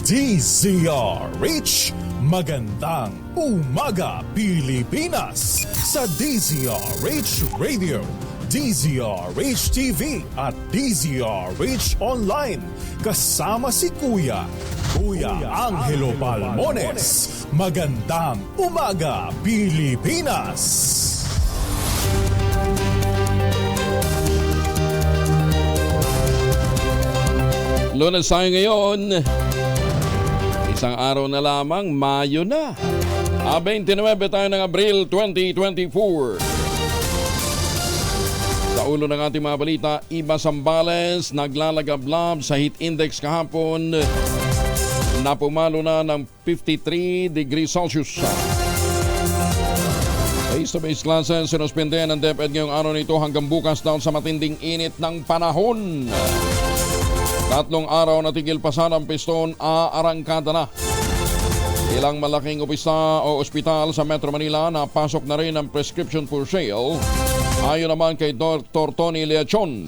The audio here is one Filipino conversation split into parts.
DZRH, magandang umaga Pilipinas! Sa DZRH Radio, DZRH TV at DZRH Online. Kasama si Kuya Angelo Palmones. Magandang umaga Pilipinas! Lunes tayo ngayon. Isang araw na lamang, Mayo na. 29 tayo ng Abril 2024. Sa ulo ng ating mga balita, Iba Zambales naglalagablab sa heat index kahapon na pumalo na ng 53 degrees Celsius. Face-to-face classes sinuspende ng DepEd ngayong araw nito hanggang bukas daw sa matinding init ng panahon. 3 araw na tigil pasan ang piston, aarangkada na. Ilang malaking ospital sa Metro Manila na pasok na rin ang prescription for sale. Ayon naman kay Dr. Tony Leachon.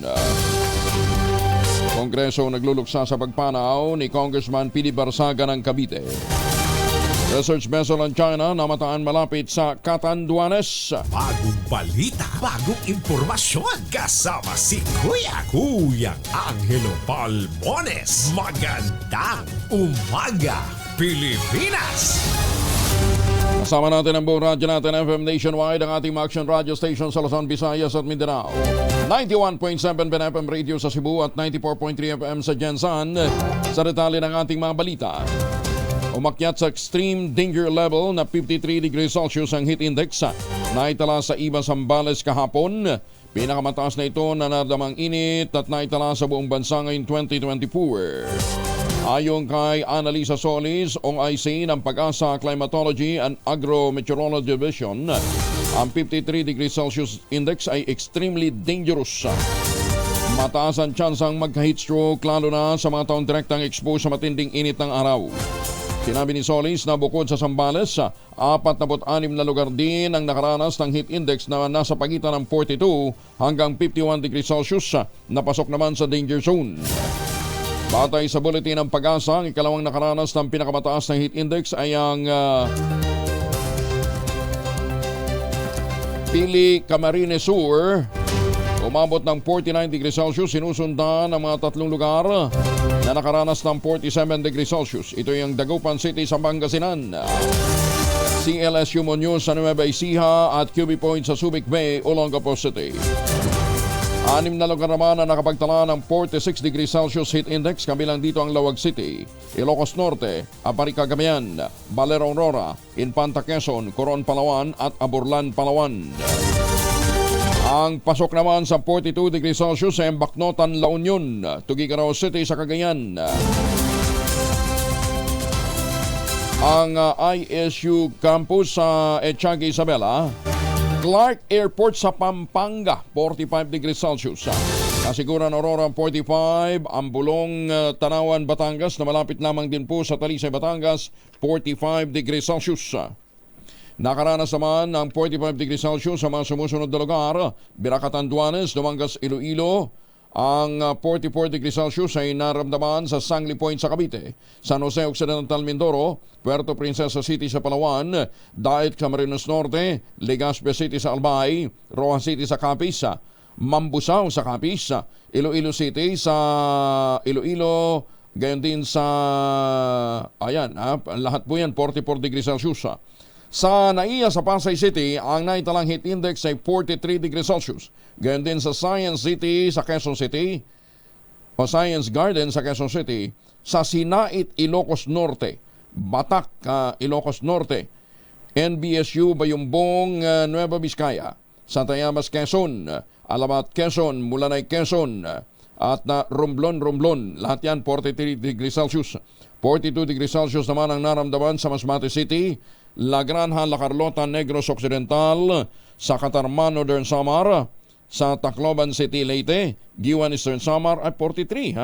Kongreso nagluluksa sa pagpanaw ni Congressman P.D. Barsaga ng Cavite. Research vessel ng China namataan malapit sa Catanduanes. Bagong balita, bagong impormasyon. Kasama si Kuya Angelo Palmones. Magandang umaga, Pilipinas! Kasama natin ang buong radyo natin, FM Nationwide, ang ating action radio station sa Luzon, Visayas at Mindanao. 91.7 FM radio sa Cebu at 94.3 FM sa Jensan. Sa detalye ng ating mga balita. Umakyat sa extreme danger level na 53 degrees Celsius ang heat index na itala sa Iba Zambales kahapon. Pinakamataas na ito na naramdamang init at naitala sa buong bansa ngayong 2024. Ayon kay Annalisa Solis, OIC ng Pag-asa Climatology and Agro-Meteorology Division, ang 53 degrees Celsius index ay extremely dangerous. Mataas ang tsansang magka-heat stroke lalo na sa mga taong direktang exposed sa matinding init ng araw. Sinabi ni Solis na bukod sa Zambales, 46 na lugar din ang nakaranas ng heat index na nasa pagitan ng 42 hanggang 51 degrees Celsius na pasok naman sa danger zone. Batay sa bulletin ng Pag-asa, ang ikalawang nakaranas ng pinakamataas na heat index ay ang Pili Camarines Sur. Umabot ng 49 degrees Celsius, sinusundan ng mga 3 lugar na nakaranas ng 47 degrees Celsius. Ito yung Dagupan City sa Pangasinan, CLSU Muñoz sa Nueva Ecija at QB Point sa Subic Bay, Olongapo City. 6 na lugar naman na nakapagtala ng 46 degrees Celsius heat index, kabilang dito ang Lawag City, Ilocos Norte, Aparica Cagayan, Balero Aurora, Infanta Quezon, Coron Palawan at Aburlan Palawan. Ang pasok naman sa 42 degrees Celsius ay Bacnotan, La Union, Tuguegarao City sa Cagayan. Ang ISU campus sa Etiaga Isabela, Clark Airport sa Pampanga, 45 degrees Celsius. Kasiguran Aurora 45, ang Bulong Tanawan, Batangas na malapit lamang din po sa Talisay, Batangas, 45 degrees Celsius. Nakaranas naman ng 45 degrees Celsius sa mga sumusunod na lugar. Biracatanduanes, Dumangas, Iloilo. Ang 44 degrees Celsius ay naramdaman sa Sangli Point sa Cavite, San Jose Occidental, Mindoro, Puerto Princesa City sa Palawan, Daet, Camarines Norte, Legazpi City sa Albay, Roa City sa Capiz, Mambusaw sa Capiz, Iloilo City sa Iloilo, gayon din sa lahat po yan 44 degrees Celsius. Sa Naiya sa Pasay City, ang naitalang heat index ay 43 degrees Celsius. Gayon din sa Science City sa Quezon City o Science Garden sa Quezon City, sa Sinait, Ilocos Norte, Batak, Ilocos Norte, NBSU, Bayumbong, Nueva Vizcaya, Santa Llamas, Quezon, Alamat, Quezon, Mulanay, Quezon, at Romblon, lahat yan 43 degrees Celsius. 42 degrees Celsius naman ang naramdaman sa Masbate City, La Granja, La Carlota, Negros Occidental, sa Catarman, Northern Samar, sa Tacloban City, Leyte, Giwan, Eastern Samar at 43.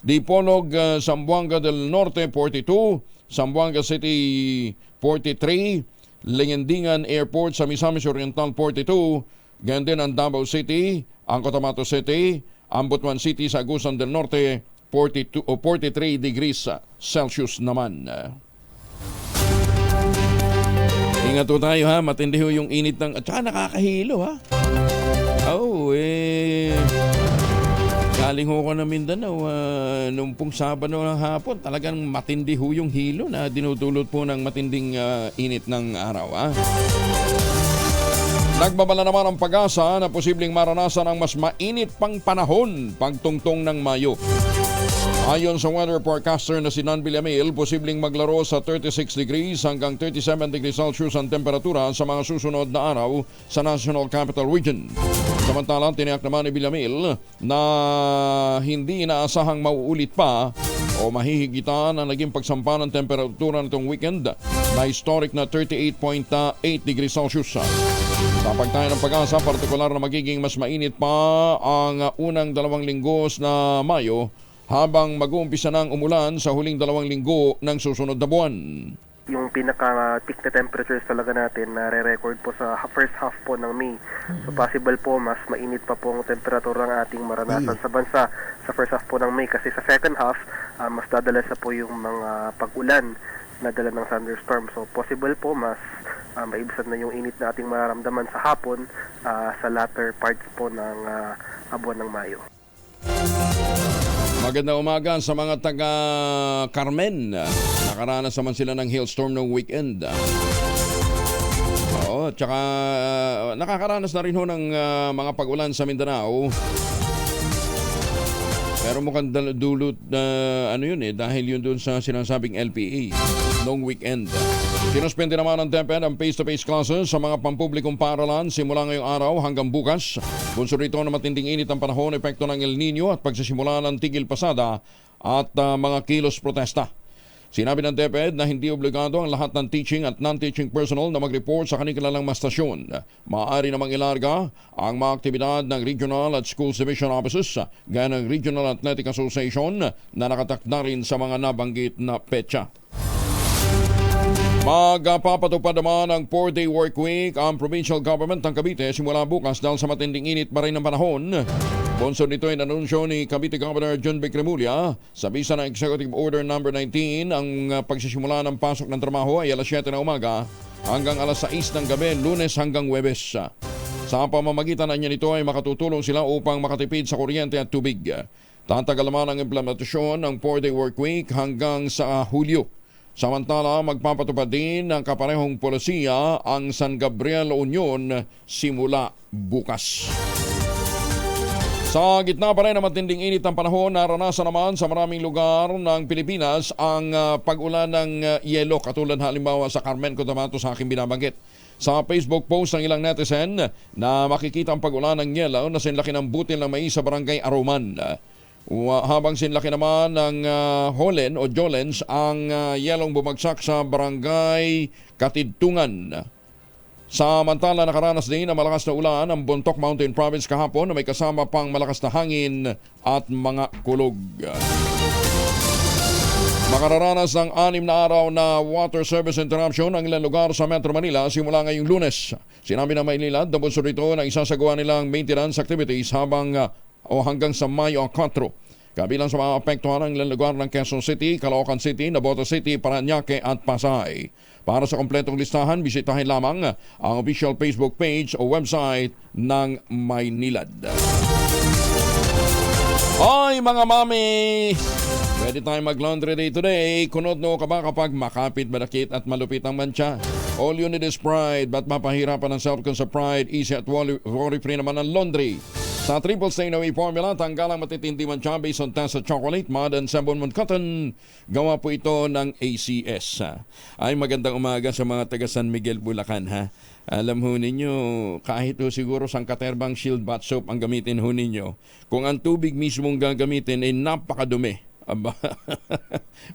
Dipolog, Zamboanga del Norte, 42, Zamboanga City, 43, Lengendingan Airport sa Misamis Oriental, 42, ganyan din ang Davao City, ang Cotabato City, ang Butuan City sa Agusan del Norte, 42 o 43 degrees Celsius naman. Ingat po tayo ha, matindi ho yung init ng... At saka nakakahilo ha. Galing ho ko ng Mindanao nung pong Sabado ng hapon, talagang matindi ho yung hilo na dinudulot po ng matinding init ng araw ha. Nagbabala naman ang pag-asa na posibleng maranasan ang mas mainit pang panahon pagtungtong ng Mayo. Ayon sa weather forecaster na si Nan Villamil, posibleng maglaro sa 36 degrees hanggang 37 degrees Celsius ang temperatura sa mga susunod na araw sa National Capital Region. Samantala, tiniyak naman ni Villamil na hindi inaasahang mauulit pa o mahihigitan ang naging pagsampa ng temperatura nitong weekend na historic na 38.8 degrees Celsius. Sa pagtayo ng pag-asa, partikular na magiging mas mainit pa ang unang 2 linggo na Mayo habang mag-uumpisa ng umulan sa huling 2 linggo ng susunod na buwan. Yung pinaka-peak na temperatures talaga natin na re-record po sa first half po ng May. So possible po mas mainit pa po ang temperatura ng ating maranasan sa bansa sa first half po ng May kasi sa second half mas dadalas na po yung mga pag-ulan na dala ng thunderstorm. So possible po mas maibisan na yung init na ating mararamdaman sa hapon sa latter parts po ng buwan ng Mayo. Magandang umaga sa mga taga Carmen. Nakaranas naman sila ng hailstorm noong weekend. Tsaka nakakaranas na rin ho ng mga pag-ulan sa Mindanao. Pero mukhang dulot na dahil yun doon sa sinasabing LPA noong weekend. Sinuspende naman ng DepEd ang face-to-face classes sa mga pampublikong paaralan simula ngayong araw hanggang bukas. Bunso rito na matinding init ang panahon, epekto ng El Nino at pagsisimula ng tigil pasada at mga kilos protesta. Sinabi ng DepEd na hindi obligado ang lahat ng teaching at non-teaching personnel na mag-report sa kanilang mga stasyon. Maaari namang ilarga ang mga aktibidad ng Regional at Schools Division Offices gaya ng Regional Athletic Association na nakatakda rin sa mga nabanggit na petsa. Magpapatupad naman ang 4-day work week ang provincial government ng Cavite simula bukas dahil sa matinding init pa rin ng panahon. Sponsor nito ay nanunsyo ni Cavite Governor John Vic Remulla sa bisa ng Executive Order No. 19. Ang pagsisimula ng pasok ng trabaho ay alas 7 na umaga hanggang alas 6 ng gabi, Lunes hanggang Huwebes. Sa pamamagitan niya nito ay makatutulong sila upang makatipid sa kuryente at tubig. Tatagal naman ang implementasyon ng 4-day work week hanggang sa Hulyo. Samantala, magpapatupad din ng kaparehong polisiya ang San Gabriel Union simula bukas. Sa gitna pa rin ng matinding init ng panahon, naranasan naman sa maraming lugar ng Pilipinas ang pag-ulan ng yelo katulad halimbawa sa Carmen Cotabato sa aking binabanggit. Sa Facebook post ng ilang netizen na makikita ang pag-ulan ng yelo na sinlaki ng butil ng mais sa barangay Aruman. Habang sinlaki naman ng Holen o Jolens ang yelong bumagsak sa barangay Katidtungan. Samantala nakaranas din ang malakas na ulan ang Bontoc Mountain Province kahapon na may kasama pang malakas na hangin at mga kulog. Makararanas ng 6 na araw na water service interruption ang ilang lugar sa Metro Manila simula ngayong Lunes. Sinabi ng Maynilad na bunso rito na isasagawa nilang maintenance activities hanggang sa Mayo 4. Kabilang sa mga apektuhan ng ilang lugar ng Quezon City, Caloocan City, Navotas City, Parañaque at Pasay. Para sa kompletong listahan, bisitahin lamang ang official Facebook page o website ng Maynilad. Hoy mga mami! Pwede tayong mag-laundry day today. Kunod no ka ba kapag makapit, madakit at malupit ang mancha? All you need is Pride. Ba't mapahirapan ang self-con sa Pride? Easy at worry-free naman ang laundry. Sa triple stain away formula, tanggal ang matitindi mancha based on test sa chocolate, mud, and sabon cotton. Gawa po ito ng ACS. Ay magandang umaga sa mga taga San Miguel, Bulacan. Ha? Alam ho ninyo, kahit ho siguro sangkaterbang shield bath soap ang gamitin ho ninyo, kung ang tubig mismong gagamitin ay napakadumi, aba,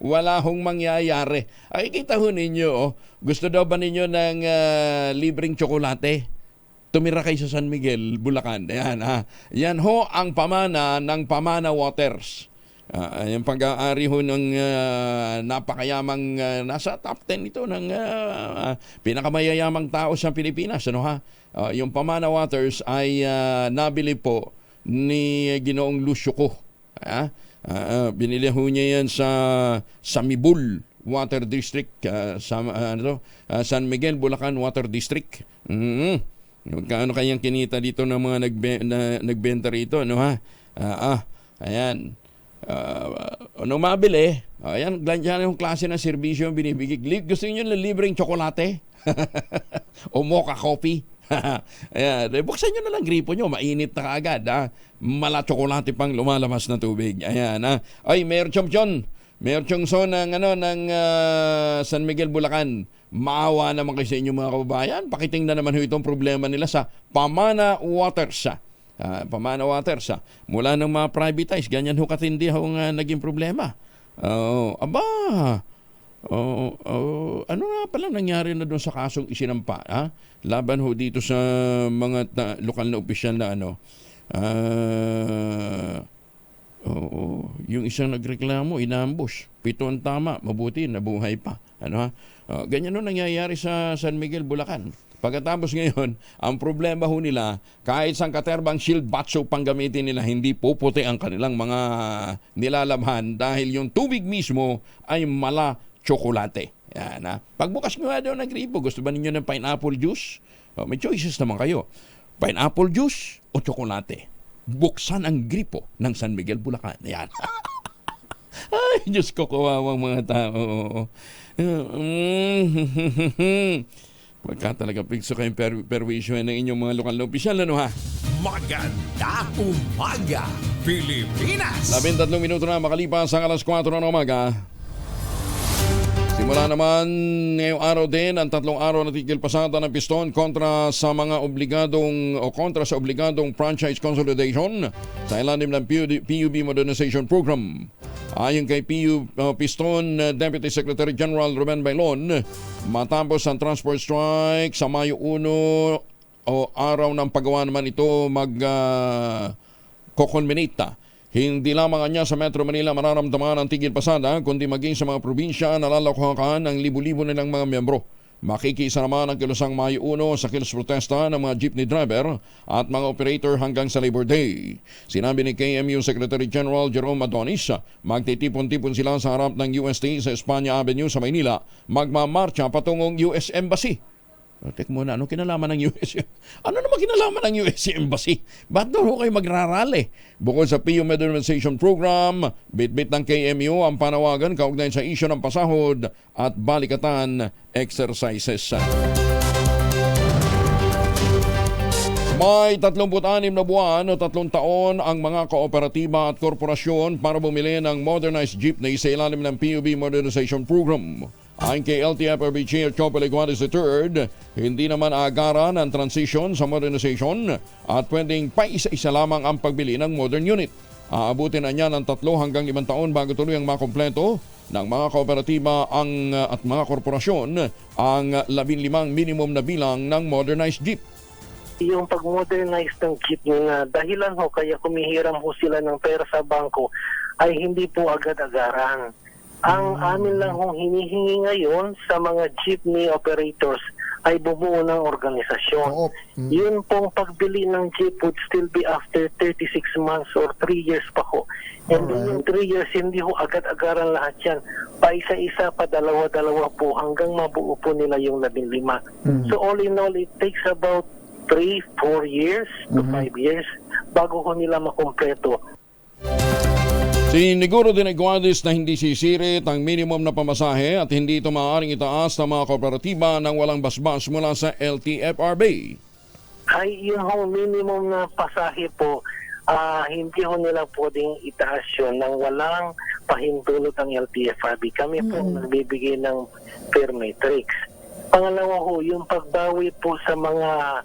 wala hong mangyayari. Ay kita ho ninyo, gusto daw ba ninyo ng libreng tsokolate? Tumira kayo sa San Miguel, Bulacan. Ayan, ha. Yan ho ang pamana ng Pamana Waters. Yung pag-aari ho ng napakayamang nasa top 10 ito ng pinakamayayamang tao sa Pilipinas. Ano, ha? Yung Pamana Waters ay nabili po ni Ginoong Lucio Ko. Binili ho niya yan sa Samibul Water District, San Miguel, Bulacan Water District. Kaano kayang kinita dito ng mga nagbenta rito, ano ha? Ayan. Ano mabili? Ayan, ganyan yung klase ng serbisyo yung binibigay. Gusto niyo na libreng tsokolate? O mocha coffee? Ayan, buksan nyo na lang gripo nyo, mainit na kaagad. Mala tsokolate pang lumalabas na tubig. Ayan, ay, Mayor Chomchon ng San Miguel, Bulacan. Maawa naman kayo sa inyo mga kababayan. Pakitingnan naman ho itong problema nila sa Pamana Waters. Pamana Waters. Mula ng mga privatize, ganyan ho katindi ho naging problema. Ano nga pala nangyari na doon sa kasong isinampa? Laban ho dito sa mga lokal na opisyal na yung isang nagreklamo, inambush. 7 ang tama, mabuti, nabuhay pa. Ganyan no nangyayari sa San Miguel, Bulacan. Pagkatapos ngayon, ang problema ho nila, kahit sang katerbang shield batso pang gamitin nila, hindi puputi ang kanilang mga nilalabhan dahil yung tubig mismo ay mala tsokolate. Yan, pagbukas nyo daw ng gripo, gusto ba ninyo ng pineapple juice? May choices naman kayo. Pineapple juice o tsokolate? Buksan ang gripo ng San Miguel, Bulacan. Yan. Ay, Diyos ko, kawawang mga tao. Pagka talaga pikso kayong perwisyo ng inyong mga lokal na opisyal, Magandang umaga, Pilipinas! 13 minuto na makalipas ang alas 4 ng umaga. Simula naman ngayong araw din ang 3 araw na tigil pasada ng piston kontra sa obligadong franchise consolidation sa ilalim ng PUB Modernization Program. Ayon kay Piston Deputy Secretary General Ruben Bailon, matapos ang transport strike sa Mayo 1 araw ng paggawa naman ito kokonminita. Hindi lamang niya sa Metro Manila mararamdaman ang tigil pasada, kundi maging sa mga probinsya na lalakhakan ng libu-libo nilang mga miyembro. Makikisa naman ang kilusang Mayo 1 sa kilos protesta ng mga jeepney driver at mga operator hanggang sa Labor Day. Sinabi ni KMU Secretary General Jerome Adonis, magtitipon-tipon sila sa harap ng UST sa Espanya Avenue sa Maynila, magmamarcha patungong US Embassy. Tek muna, ano kinalaman ng US? Ano naman kinalaman ng US Embassy? Ba't doon kayo magrarally? Bukod sa PU Modernization Program, bit-bit ng KMU ang panawagan kaugnay sa isyu ng pasahod at balikatan exercises. May 36 na buwan o 3 taon ang mga kooperatiba at korporasyon para bumili ng modernized jeepney sa ilalim ng PUB Modernization Program. Ayon kay LTFRB Chair Chopo Leguades III, hindi naman agaran ang transition sa modernization at pwedeng paisa-isa lamang ang pagbili ng modern unit. Aabutin na niya ng 3 hanggang 5 taon bago tuloy ang makompleto ng mga kooperatiba at mga korporasyon ang 15 minimum na bilang ng modernized jeep. Yung pag-modernize ng jeep na dahilan ho kaya kumihiram ho sila ng pera sa bangko ay hindi po agad-agaran. Ang amin lang hong hinihingi ngayon sa mga jeepney operators ay bumuo ng organisasyon. Yun pong pagbili ng jeep would still be after 36 months or 3 years pa ho. And then yung 3 years, hindi ho agad-agaran lahat yan. Pa-isa-isa, pa dalawa-dalawa po hanggang mabuo po nila yung 15. So all in all, it takes about 3-4 years to 5 years bago ho nila makumpleto. Siniguro din ni Leguades na hindi sisirit ang minimum na pamasahe at hindi ito maaaring itaas ng mga kooperatiba nang walang basbas mula sa LTFRB. Ay, yung minimum na pasahe po, hindi ho nila pwedeng itaas yun nang walang pahintulot ang LTFRB. Kami po nagbibigay ng fair matrix. Pangalawa ho, yung pagbawi po sa mga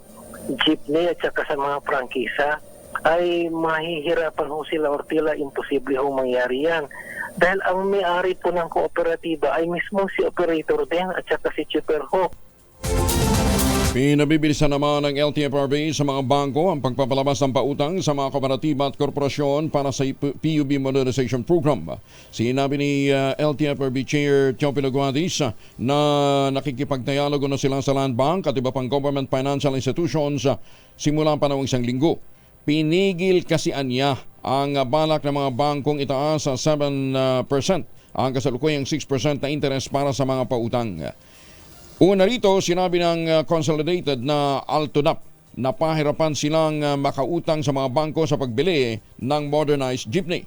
jeepney at saka sa mga prangkisa, ay mahihirapan ho sila or tila imposible ho mangyari yan. Dahil ang may-ari po ng kooperatiba ay mismo si operator din at saka si chipper ho. Pinabibilisan naman ng LTFRB sa mga bangko ang pagpapalabas ng pautang sa mga kooperatiba at korporasyon para sa PUB Modernization Program. Sinabi ni LTFRB Chair Chopo Leguades na nakikipagdialogo na sila sa Land Bank at iba pang government financial institutions simula pa ng 1 linggo. pinigil kasi anya ang balak ng mga bangkong itaas sa 7% ang kasalukuyang 6% na interest para sa mga pautang. Una rito, sinabi ng Consolidated na Altonap na pahirapan silang makautang sa mga bangko sa pagbili ng modernized jeepney.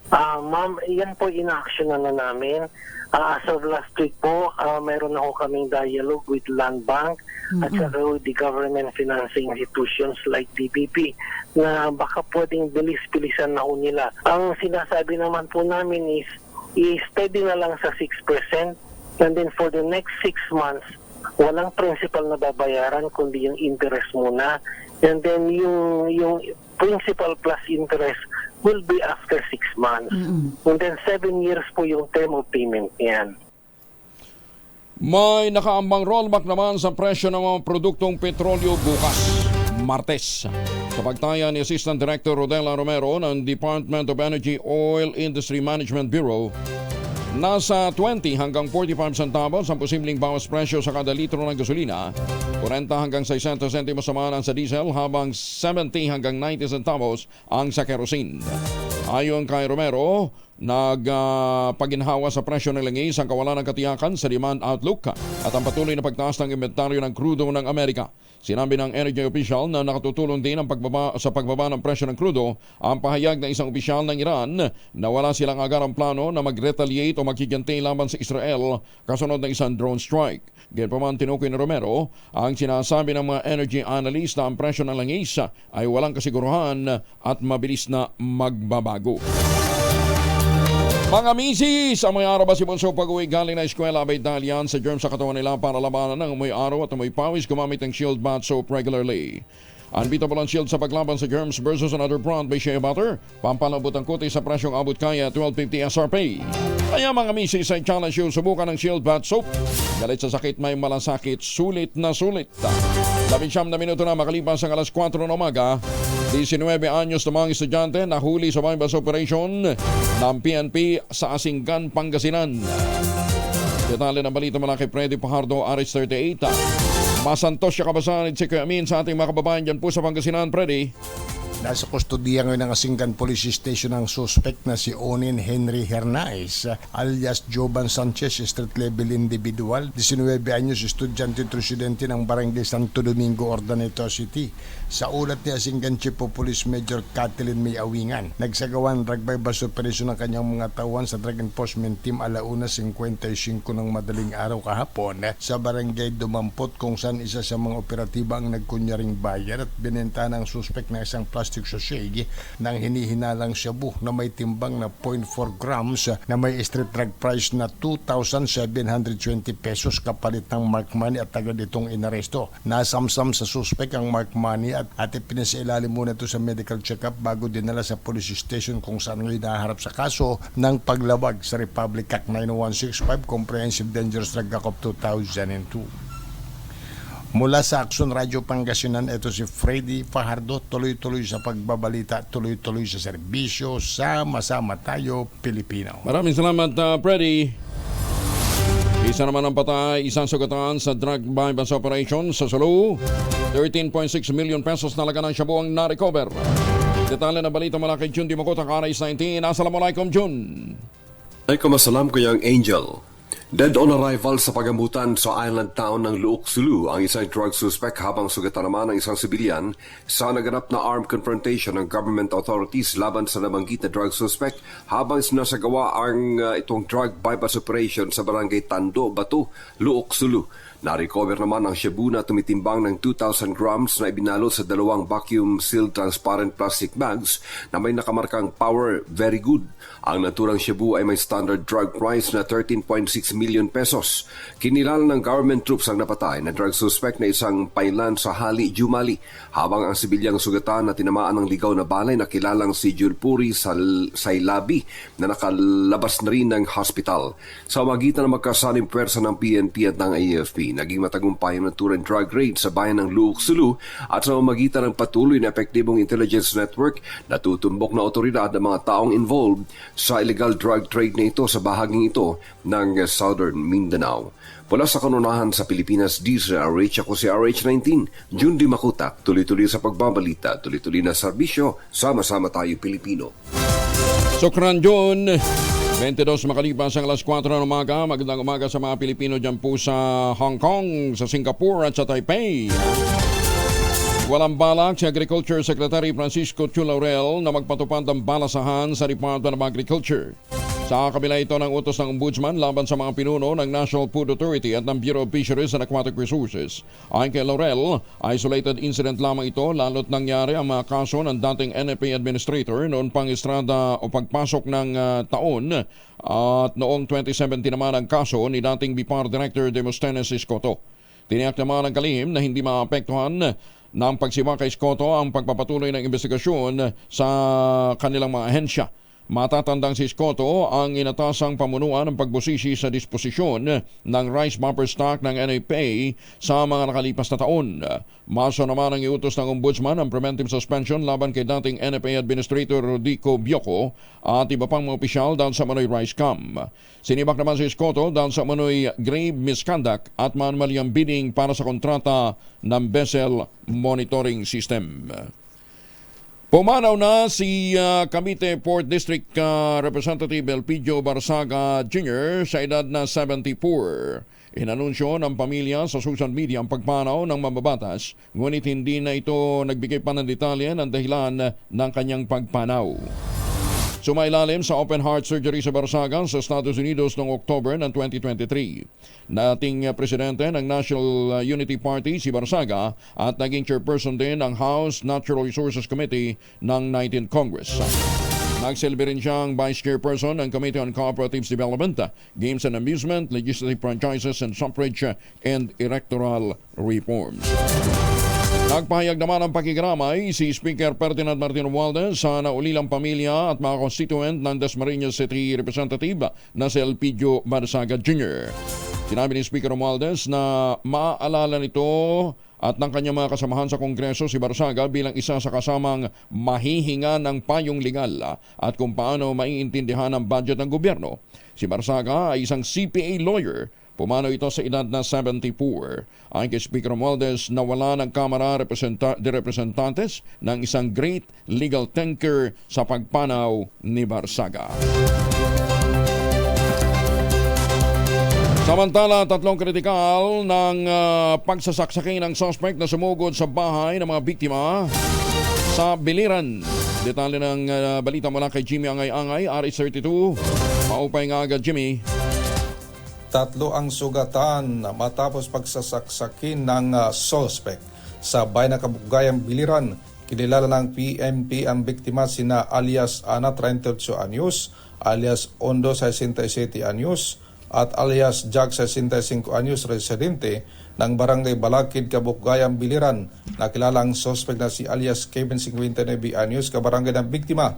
Ma'am, yan po in-action na namin. As of last week po, mayroon ako kaming dialogue with Land Bank at saka with the government financing institutions like DBP na baka pwedeng bilis-bilisan na ho nila. Ang sinasabi naman po namin is i-steady na lang sa 6% and then for the next 6 months, walang principal na babayaran kundi yung interest muna. And then yung principal plus interest will be after 6 months. And then 7 years po yung term of payment niyan. May nakaambang rollback naman sa presyo ng mga produktong petrolyo bukas, Martes. Sa pagtaya ni Assistant Director Rodela Romero ng Department of Energy Oil Industry Management Bureau, nasa 20 hanggang 45 centavos ang posibleng bawas presyo sa kada litro ng gasolina, 40 hanggang 60 sentimos samanan sa diesel habang 70 hanggang 90 centavos ang sa kerosene. Ayon kay Romero, nagpaginhawa sa presyo ng langis ang kawalan ng katiyakan sa demand outlook at ang patuloy na pagtaas ng inventaryo ng krudo ng Amerika. Sinabi ng energy official na nakatutulong din ang pagbaba ng presyo ng krudo ang pahayag ng isang opisyal ng Iran na wala silang agarang plano na mag-retaliate o magkiganti laban sa Israel kasunod ng isang drone strike. Gayunpaman tinukoy ni Romero ang sinasabi ng mga energy analyst na ang presyo ng langis ay walang kasiguruhan at mabilis na magbabago. Mga misis, amoy araw ba si Bonso pag-uwi galing na eskwela abay dahil sa germs sa katawan nila para labanan ng amoy araw at amoy pawis gumamit ng Shield Bath Soap regularly. Unbeatable ang Shield sa paglaban sa germs versus another brand by Shea Butter. Pampalambot ang kuti sa presyong abot kaya 12.50 SRP. Kaya mga misis ay challenge you subukan ng Shield Bath Soap. Galit sa sakit may malasakit, sulit na sulit. 19 na minuto na makalipas ang alas 4 ng umaga. 19 anyos na mga estudyante nahuli sa bypass operation ng PNP sa Asinggan, Pangasinan. Detalye ng balita mula kay Freddy Pajardo, RH38. Masantos siya kabasan si Kuya Amin sa ating mga kababayan dyan po sa Pangasinan, Freddy. Nasa kustodiya ngayon ng Asinggan Police Station ang suspect na si Onin Henry Hernaiz alias Jovan Sanchez, street level individual, 19 anyos, estudyante at residente ng Barangay Santo Domingo, Ordaneta City. Sa ulat ni Asinggan Chief of Police Major Kathleen May Awingan, nagsagawan drug bypass operation ng kanyang mga tawan sa Drug Enforcement Team 1:55 ng madaling araw kahapon sa Barangay Dumampot kung saan isa sa mga operatiba ang nagkunyaring bayar at binenta ng suspect na isang plastic sachet ng hinihinalang shabu na may timbang na 0.4 grams na may street drug price na 2,720 pesos kapalit ng mark money at agad itong inaresto. Nasamsam sa suspect ang mark money at ipinasailalim muna ito sa medical check-up bago dinala sa police station kung saan ngayon naharap sa kaso ng paglabag sa Republic Act 9165 Comprehensive Dangerous Drug Act of 2002. Mula sa Action Radio Pangasinan, ito si Freddy Fajardo, tuloy-tuloy sa pagbabalita, tuloy-tuloy sa serbisyo, sama-sama tayo, Pilipino. Maraming salamat, Freddy. Isa naman ang patay, isang sugatan sa drug bypass operation sa Sulu. 13.6 million pesos na laga ng shabu ang na-recover. Detalye na balita mula kay Jun Dimokota, RS19. Assalamualaikum, Jun. Waalaikumsalam, Kuyang Angel. Dead on arrival sa pagamutan sa island town ng Luok, Sulu ang isang drug suspect habang sugatan naman ang isang sibilyan sa naganap na armed confrontation ng government authorities laban sa nabanggit na drug suspect habang sinasagawa ang itong drug bypass operation sa barangay Tando, Batu, Luok, Sulu. Na-recover naman ang shabu na tumitimbang ng 2,000 grams na ibinalot sa dalawang vacuum-sealed transparent plastic bags na may nakamarkang Power Very Good. Ang naturang shabu ay may standard drug price na 13.6 million pesos. Kinilala ng government troops ang napatay na drug suspect na isang pailan sa Hali, Jumali, habang ang sibilyang sugatan na tinamaan ng ligaw na balay na kilalang si Julpuri Saylabi na nakalabas na rin ng hospital. Sa magitan ng magkasaling pwersa ng PNP at ng AFP, naging matagumpay ang naturang drug raid sa bayan ng Luok, Sulu at sa magitan ng patuloy na epektibong intelligence network, natutumbok na otoridad ng mga taong involved sa illegal drug trade na ito sa bahaging ito ng South Southern Mindanao. Mula sa kanunahan sa Pilipinas, DZRH, ako si RH19, June Di Makutak, tuloy-tuloy sa pagbabalita, tuloy-tuloy na serbisyo, sama-sama tayo Pilipino. Sokran June, 22 makalipas ang alas 4 ng umaga. Magandang umaga sa mga Pilipino dyan po sa Hong Kong, sa Singapore at sa Taipei. Walang balak si Agriculture Secretary Francisco Chu Laurel na magpatupad ng balasahan sa Department of Agriculture. Sa kabila ito ng utos ng Ombudsman laban sa mga pinuno ng National Food Authority at ng Bureau of Fisheries and Aquatic Resources. Ayon kay Laurel, isolated incident lamang ito lalo't nangyari ang mga kaso ng dating NFA Administrator noon pang estrada o pagpasok ng taon at noong 2017 naman ang kaso ni dating BIPAR Director Demosthenes Escoto. Tiniyak naman ng kalihim na hindi maapektuhan ng pagsiwa kay Escoto ang pagpapatuloy ng investigasyon sa kanilang mga ahensya. Matatandang si Escoto ang inatasang pamunuan ng pagbusisi sa disposisyon ng rice bumper stock ng NFA sa mga nakalipas na taon. Maso naman ang iutos ng Ombudsman ang preventive suspension laban kay dating NFA Administrator Rodico Bioco at iba pang mga opisyal dahil sa manoy rice scam. Sinibak naman si Escoto dahil sa manoy grave misconduct at manumalyang bidding para sa kontrata ng Bessel Monitoring System. Pumanaw na si Cavite Port District Representative Elpidio Barsaga Jr. sa edad na 74. Inanunsyo ng pamilya sa social media ang pagpanaw ng mambabatas, ngunit hindi na ito nagbigay pa ng detalye ng dahilan ng kanyang pagpanaw. Sumailalim sa open heart surgery sa Barsaga sa Estados Unidos noong October ng 2023. Dating presidente ng National Unity Party si Barsaga at naging chairperson din ng House Natural Resources Committee ng 19th Congress. Nagsilbi rin siyang vice chairperson ng Committee on Cooperatives Development, Games and Amusement, Legislative Franchises and Suffrage and Electoral Reforms. Nagpahayag naman ng pakikiramay si Speaker Ferdinand Martin Romualdez sa naulilang pamilya at mga constituent ng Dasmariñas City Representative na si Elpidio Barsaga Jr. Sinabi ni Speaker Romualdez na maaalala nito at ng kanyang mga kasamahan sa Kongreso si Barsaga bilang isa sa kasamang mahihinga ng payong legal at kung paano maiintindihan ang budget ng gobyerno. Si Barsaga ay isang CPA lawyer. Pumanaw ito sa edad na 74. Ayon kay Speaker Romualdez, nawala ng Kamara de Representantes ng isang great legal thinker sa pagpanaw ni Barsaga. Samantala, 3 kritikal ng pagsasaksakin ng suspect na sumugod sa bahay ng mga biktima sa Biliran. Detalye ng balita mula kay Jimmy Angay-Angay, RH32. Maupay nga agad, Jimmy. 3 ang sugatan matapos pagsasaksakin ng suspect sa bayan ng Kabugayang Biliran. Kinilala ng PNP ang biktima sina alias Ana 38 anyos, alias Ondo 67 anyos at alias Jack 65 anyos residente ng Barangay Balakid, Kabugayang Biliran. Nakilala ang suspect na si alias Kevin 59 anyos, kabarangay ng biktima.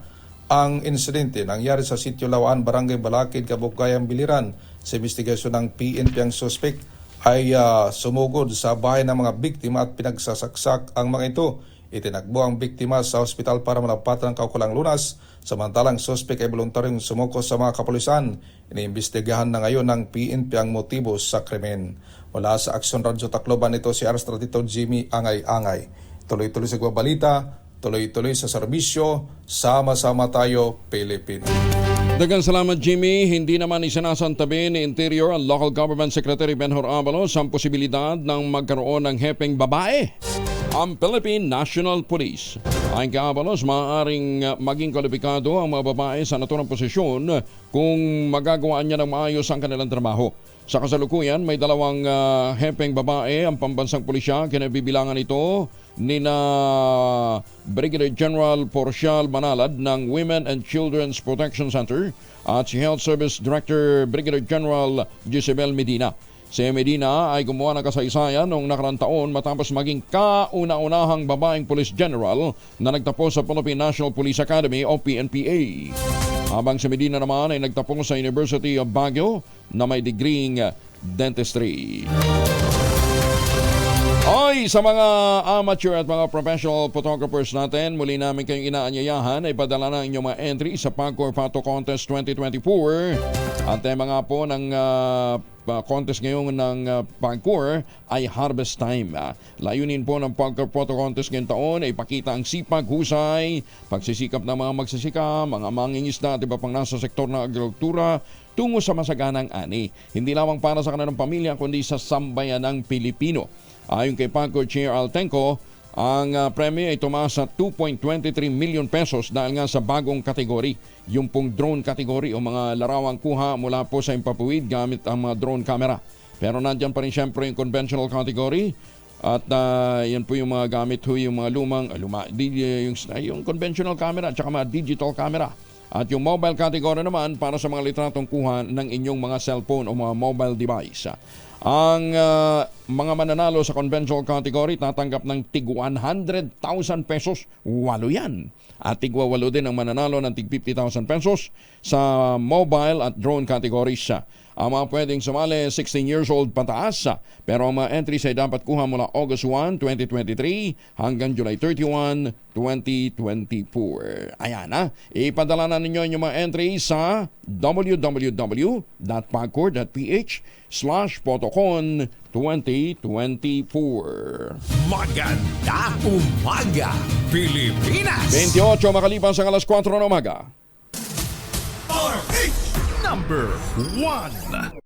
Ang insidente nangyari sa Sitio Lawaan, Barangay Balakid, Kabugayang Biliran. Sa investigasyon ng PNP, ang suspect ay sumugod sa bahay ng mga biktima at pinagsasaksak ang mga ito. Itinagbo ang biktima sa ospital para malapatan ng kaukulang lunas. Samantalang suspect ay voluntaryong sumuko sa mga kapulisan. Iniimbestigahan na ngayon ng PNP ang motibo sa krimen. Mula sa Aksyon Radyo Tacloban, ito si RH32 Jimmy Angay-Angay. Tuloy-tuloy sa balita, tuloy-tuloy sa serbisyo, sama-sama tayo, Pilipino. Dagang salamat, Jimmy. Hindi naman isinasantabi ni Interior and Local Government Secretary Benhur Abalos ang posibilidad ng magkaroon ng hepeng babae ang Philippine National Police. Ayon kay Abalos, maaaring maging kwalipikado ang mga babae sa naturang posisyon kung magagawa niya ng maayos ang kanilang trabaho. Sa kasalukuyan, may 2 hepeng babae ang pambansang pulisya. Kinabibilangan ito ni na Brigadier General Porcial Manalad ng Women and Children's Protection Center at si Health Service Director Brigadier General Gisabel Medina. Si Medina ay gumawa ng kasaysayan noong nakarang taon matapos maging kauna-unahang babaeng police general na nagtapos sa Philippine National Police Academy o PNPA. Habang si Medina naman ay nagtapos sa University of Baguio na may degreeng dentistry. Oy, sa mga amateur at mga professional photographers natin, muli namin kayong inaanyayahan ay padala na inyong mga entry sa Pagcor Photo Contest 2024. At mga po ng contest ngayon ng Pagcor ay Harvest Time. Layunin po ng Pagcor Photo Contest ngayong taon ay ipakita ang sipag, husay, pagsisikap ng mga magsasika, mga mangingisda at iba pang nasa sektor ng agrikultura tungo sa masaganang ani. Hindi lamang para sa kanilang pamilya kundi sa sambayan ng Pilipino. Ayon kay Pagcor Chair Altenco, ang premyo ay tumaas sa 2.23 million pesos dahil nga sa bagong kategory, yung pong drone category o mga larawang kuha mula po sa impapuwid gamit ang mga drone camera. Pero nandyan pa rin siyempre yung conventional category at yan po yung mga gamit ho, yung mga yung conventional camera at saka mga digital camera. At yung mobile category naman para sa mga litratong kuha ng inyong mga cellphone o mga mobile device. Ang mga mananalo sa conventional category tatanggap ng tig 100,000 pesos. 8 yan. At tig 8 din ang mananalo ng tig 50,000 pesos sa mobile at drone categories. Ang mga pwedeng sumali 16 years old pataas. Pero ang mga entries ay dapat kuha mula August 1, 2023 hanggang July 31, 2024. Ayan ipadala na ninyo yung mga entries sa www.pagcor.ph/photocon 2024. Maganda umaga, Pilipinas! 28 makalipas ang alas 4 ng umaga. RH number 1.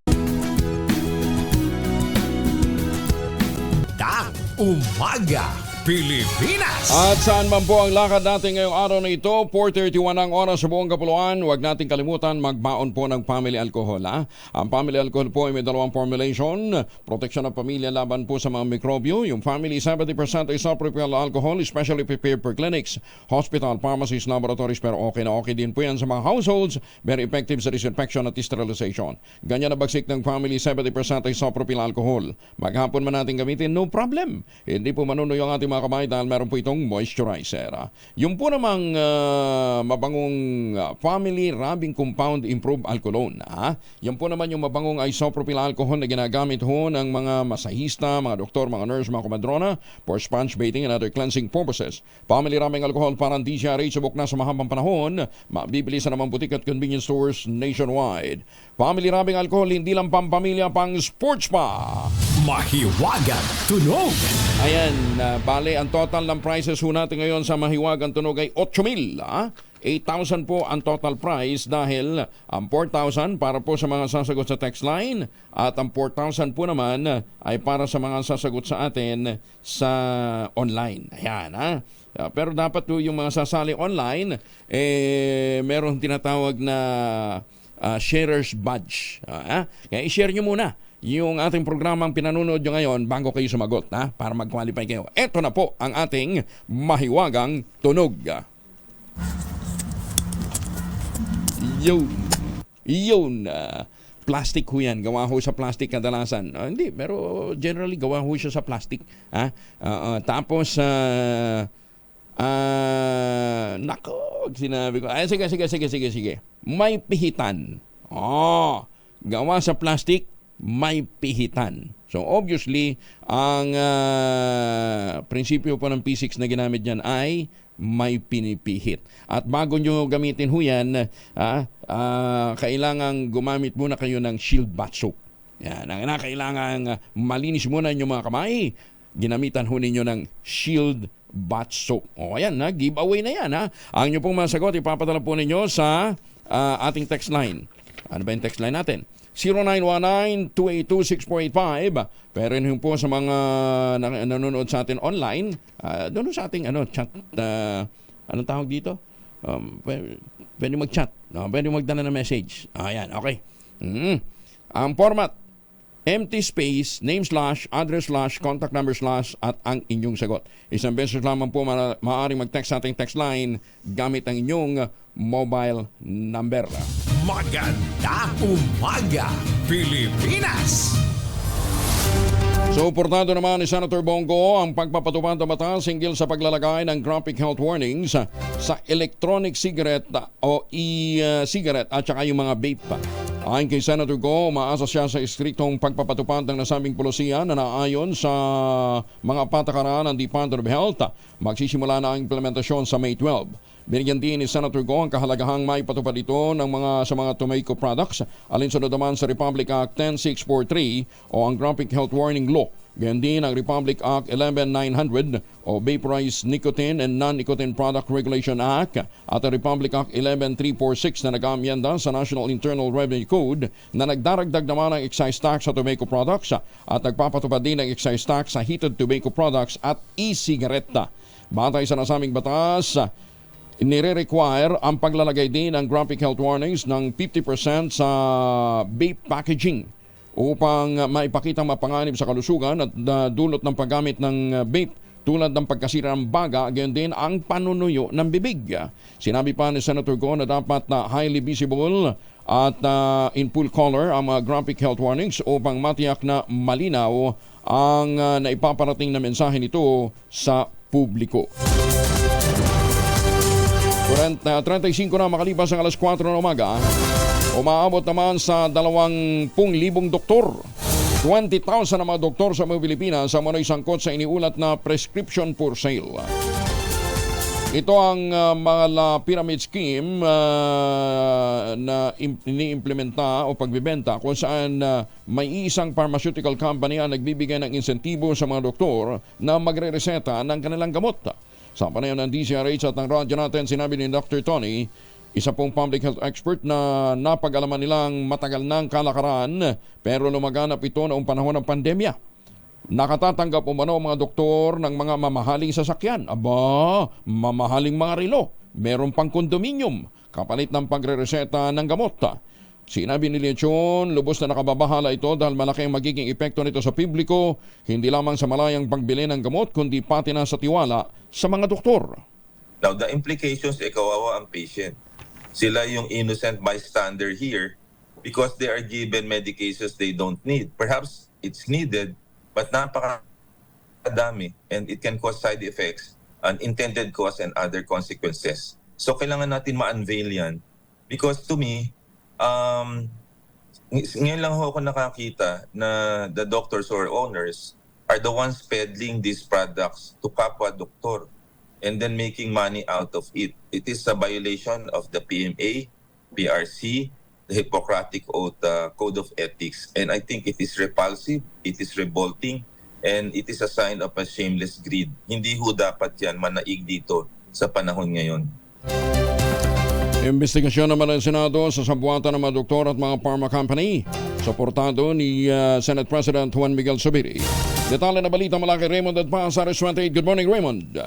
Umaga, Pilipinas! At saan man po ang lakad natin ngayong araw na ito, 4:31 ang oras sa buong kapuluan. Huwag natin kalimutan magbaon po ng family alcohol. Ang family alcohol po ay may dalawang formulation. Proteksyon ng pamilya laban po sa mga mikrobyo. Yung family 70% ay isopropyl alcohol, especially prepared for clinics, hospital, pharmacies, laboratories. Pero okay na okay din po yan sa mga households. Very effective sa disinfection at sterilization. Ganyan na bagsik ng family 70% ay isopropyl alcohol. Maghapon man natin gamitin, no problem. Hindi po manunuyo ang ating mga kamay dahil meron po itong moisturizer. Yung po namang mabangong family rubbing compound improved alcoholone. Yan po naman yung mabangong isopropyl alcohol na ginagamit ho ng mga masahista, mga doktor, mga nurse, mga komadrona for sponge bathing and other cleansing purposes. Family rubbing alcohol para hindi siya subok na sa mahabang panahon. Mabibili sa namang butik at convenience stores nationwide. Family rubbing alcohol hindi lang pampamilya, pang sports pa. Mahiwagan tunog. Ayan, bale, ang total ng prices ho natin ngayon sa Mahiwagan Tunog ay 8,000. 8,000 po ang total price dahil ang 4,000 para po sa mga sasagot sa text line at ang 4,000 po naman ay para sa mga sasagot sa atin sa online. Ayan, pero dapat po yung mga sasali online, meron tinatawag na sharers badge. Kaya i-share nyo muna yung ating programang pinanonood nyo ngayon bago kayo sumagot para mag-qualify kayo. Ito na po ang ating Mahiwagang Tunog. Yun. Plastic ho yan. Gawa ho sa plastic kadalasan. Hindi, pero generally gawa ho siya sa plastic. Tapos, nako, sinabi ko. Sige. May pihitan. Gawa sa plastic, may pihitan. So obviously, ang prinsipyo po ng P6 na ginamit dyan ay may pinipihit. At bago nyo gamitin ho yan, kailangan gumamit muna kayo ng shield bath soap. Yan, kailangan malinis muna inyong mga kamay. Ginamitan ho ninyo ng shield bath soap. O ayan, giveaway na yan. Ang nyo pong masagot, ipapadala po ninyo sa ating text line. Ano ba yung text line natin? 0919-282-6485. Pero yun po sa mga nanonood sa atin online, doon sa ating chat, anong tawag dito? Pwede mag-chat, pwede magdala ng message. Ayan, okay. Ang format, empty space, name slash, address slash, contact number slash, at ang inyong sagot. Isang beses lamang po maaaring mag-text sa ating text line gamit ang inyong mobile number. Maganda umaga, Pilipinas! Suportado naman ni Senator Bongo ang pagpapatupad ng batas hinggil sa paglalagay ng graphic health warnings sa electronic cigarette o e-cigarette at saka yung mga vape pa. Ayon kay Senator Go, umaasa siya sa istriktong pagpapatupad ng nasabing polisiya na naayon sa mga patakaran ng Department of Health. Magsisimula na ang implementasyon sa May 12. Binigyan din ni Senator Go ang kahalagahang maipatupad ito sa mga tobacco products alinsunod naman sa Republic Act 10643 o ang Graphic Health Warning Law. Gayon din ang Republic Act 11900 o Vaporized Nicotine and Non-Nicotine Product Regulation Act at ang Republic Act 11346 na nag-aamyenda sa National Internal Revenue Code na nagdaragdag naman ng excise tax sa tobacco products at nagpapatupad din ng excise tax sa heated tobacco products at e-sigareta. Batay sa nasaming batas, nire-require ang paglalagay din ng graphic health warnings ng 50% sa vape packaging upang maipakitang mapanganib sa kalusugan at dulot ng paggamit ng vape tulad ng pagkasira ng baga, gayon din ang panunuyo ng bibig. Sinabi pa ni Senator Go na dapat na highly visible at in full color ang mga graphic health warnings upang matiyak na malinaw ang naipaparating na mensahe nito sa publiko. 35 na makalipas ang alas 4 ng umaga, umaabot naman sa 20,000 doktor. 20,000 na mga doktor sa mga Pilipinas sa mga sangkot sa iniulat na prescription for sale. Ito ang mga pyramid scheme na iniimplementa o pagbibenta kung saan may isang pharmaceutical company ang nagbibigay ng insentibo sa mga doktor na magre-reseta ng kanilang gamot. Sa panayam ng DZRH at ng radyo natin, sinabi ni Dr. Tony, isa pong public health expert na napag-alaman nilang matagal ng kalakaran pero lumaganap ito noong panahon ng pandemya. Nakatatanggap umano ang mga doktor ng mga mamahaling sasakyan. Aba, mamahaling mga relo. Meron pang kondominium, kapalit ng pagre-reseta ng gamot. Sinabi ni Lechon, lubos na nakababahala ito dahil malaki ang magiging epekto nito sa publiko, hindi lamang sa malayang pagbili ng gamot, kundi pati na sa tiwala sa mga doktor. Now, the implications, kawawa ang patient. Sila yung innocent bystander here because they are given medications they don't need. Perhaps it's needed, but napakadami and it can cause side effects, unintended cause, and other consequences. So, kailangan natin ma-unveil yan because to me, ngayon lang ako nakakita na the doctors or owners are the ones peddling these products to kapwa doktor and then making money out of it. It is a violation of the PMA, PRC, the Hippocratic Oath Code of Ethics. And I think it is repulsive, it is revolting, and it is a sign of a shameless greed. Hindi ho dapat yan manaig dito sa panahon ngayon. Investigasyon naman ng Senado sa sabuatan ng mga doktor at mga pharma company. Suportado ni Senate President Juan Miguel Zubiri. Detalye na balita mula kay Raymond Adpa sa RS28. Good morning, Raymond.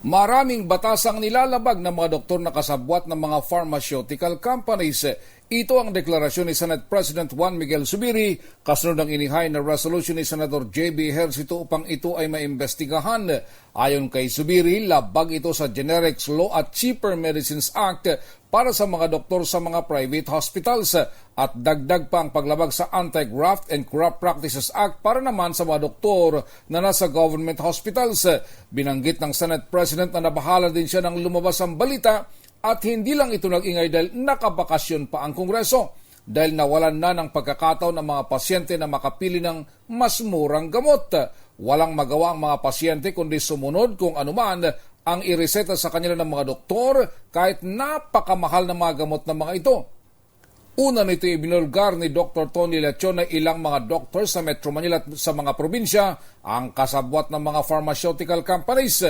Maraming batas ang nilalabag ng mga doktor na kasabwat ng mga pharmaceutical companies. Ito ang deklarasyon ni Senate President Juan Miguel Zubiri kasunod ng inihay na resolution ni Senator J.B. Ejercito upang ito ay maimbestigahan. Ayon kay Zubiri, labag ito sa Generics Law at Cheaper Medicines Act para sa mga doktor sa mga private hospitals at dagdag pa ang paglabag sa Anti-Graft and Corrupt Practices Act para naman sa mga doktor na nasa government hospitals. Binanggit ng Senate President na nabahala din siya ng lumabas ang balita at hindi lang ito nag-ingay dahil nakabakasyon pa ang Kongreso dahil nawalan na ng pagkakataon ng mga pasyente na makapili ng mas murang gamot. Walang magawa ang mga pasyente kundi sumunod kung anuman ang ireseta sa kanila ng mga doktor kahit napakamahal na mga gamot ng mga ito. Una nito ibinulgar ni Dr. Tony Lechon na ilang mga doktor sa Metro Manila at sa mga probinsya ang kasabwat ng mga pharmaceutical companies.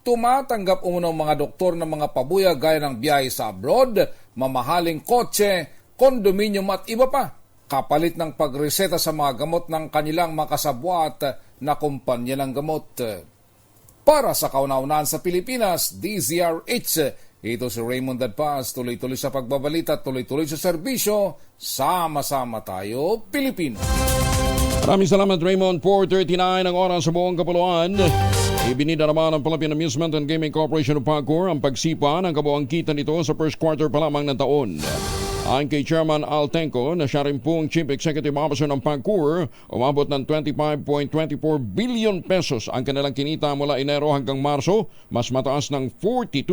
Tumatanggap umano mga doktor ng mga pabuya gaya ng biyahe sa abroad, mamahaling kotse, kondominium at iba pa, kapalit ng pagreseta sa mga gamot ng kanilang mga kasabwat na kumpanya ng gamot. Para sa kauna-unahan sa Pilipinas, DZRH, ito si Raymond Adpaz, tuloy-tuloy sa pagbabalita, tuloy-tuloy sa serbisyo, sama-sama tayo, Pilipino. Maraming salamat, Raymond. 4:39 ang oras sa buong kapuluan. Ibinida naman ng Philippine Amusement and Gaming Corporation of Pagcor ang pagsipa ng kabuang kita nito sa first quarter pa lamang ng taon. Ang kay Chairman Al Tenco na siya rin pong Chief Executive Officer ng PAGCOR, umabot ng 25.24 billion pesos ang kanilang kinita mula Enero hanggang Marso, mas mataas ng 42%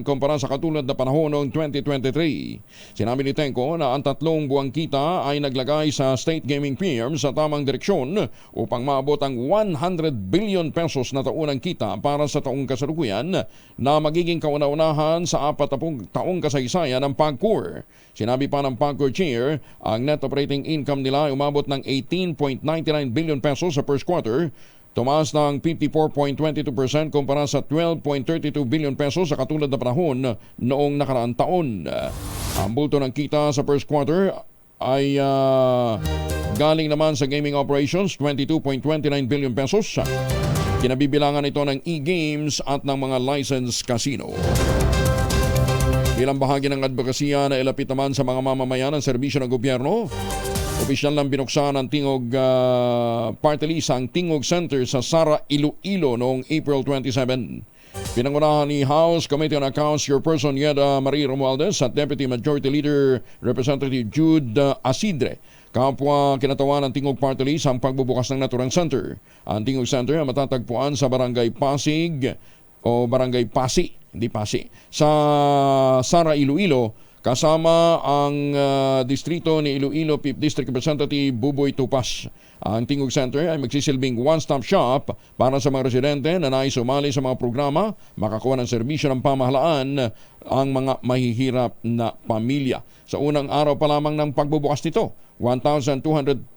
kumpara sa katulad na panahon noong 2023. Sinabi ni Tenco na ang tatlong buwang kita ay naglagay sa State Gaming PM sa tamang direksyon upang maabot ang 100 billion pesos na taunang kita para sa taong kasalukuyan na magiging kauna-unahan sa 40 taong kasaysayan ng PAGCOR. Sinabi pa ng PAGCOR Chair, ang net operating income nila ay umabot ng 18.99 billion pesos sa first quarter, tumaas ng 54.22% kumpara sa 12.32 billion pesos sa katulad na panahon noong nakaraang taon. Ang bulto ng kita sa first quarter ay galing naman sa gaming operations, 22.29 billion pesos. Kinabibilangan ito ng e-games at ng mga licensed casino. Bilang bahagi ng advokasya na ilapit naman sa mga mamamayan ng serbisyo ng gobyerno, opisyal lang binuksan ang Tingog Party List ang Tingog Center sa Sara, Iloilo noong April 27. Pinangunahan ni House Committee on Accounts Chairperson Yeda Marie Romualdez at Deputy Majority Leader Representative Jude Asidre. Kapwa kinatawan ng Tingog Party List ang pagbubukas ng naturang center. Ang Tingog Center ay matatagpuan sa Barangay Pasig o Barangay Pasi, hindi Pasi, sa Sara, Iloilo, kasama ang distrito ni Iloilo 5th District Representative Buboy Tupas. Ang Tingog Center ay magsisilbing one-stop shop para sa mga residente na nais sumali sa mga programa, makakuha ng serbisyo ng pamahalaan ang mga mahihirap na pamilya. Sa unang araw pa lamang ng pagbubukas nito, 1,267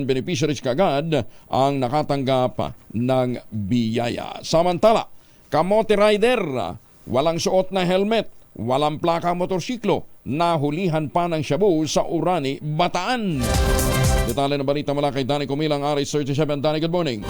beneficiaries kagad ang nakatanggap ng biyaya. Samantala, kamote rider, walang suot na helmet, walang plaka motorsiklo, nahulihan pa ng shabu sa Orani, Bataan. Detalye ng balita mula kay Danny Kumilang, RH37. Danny, good morning.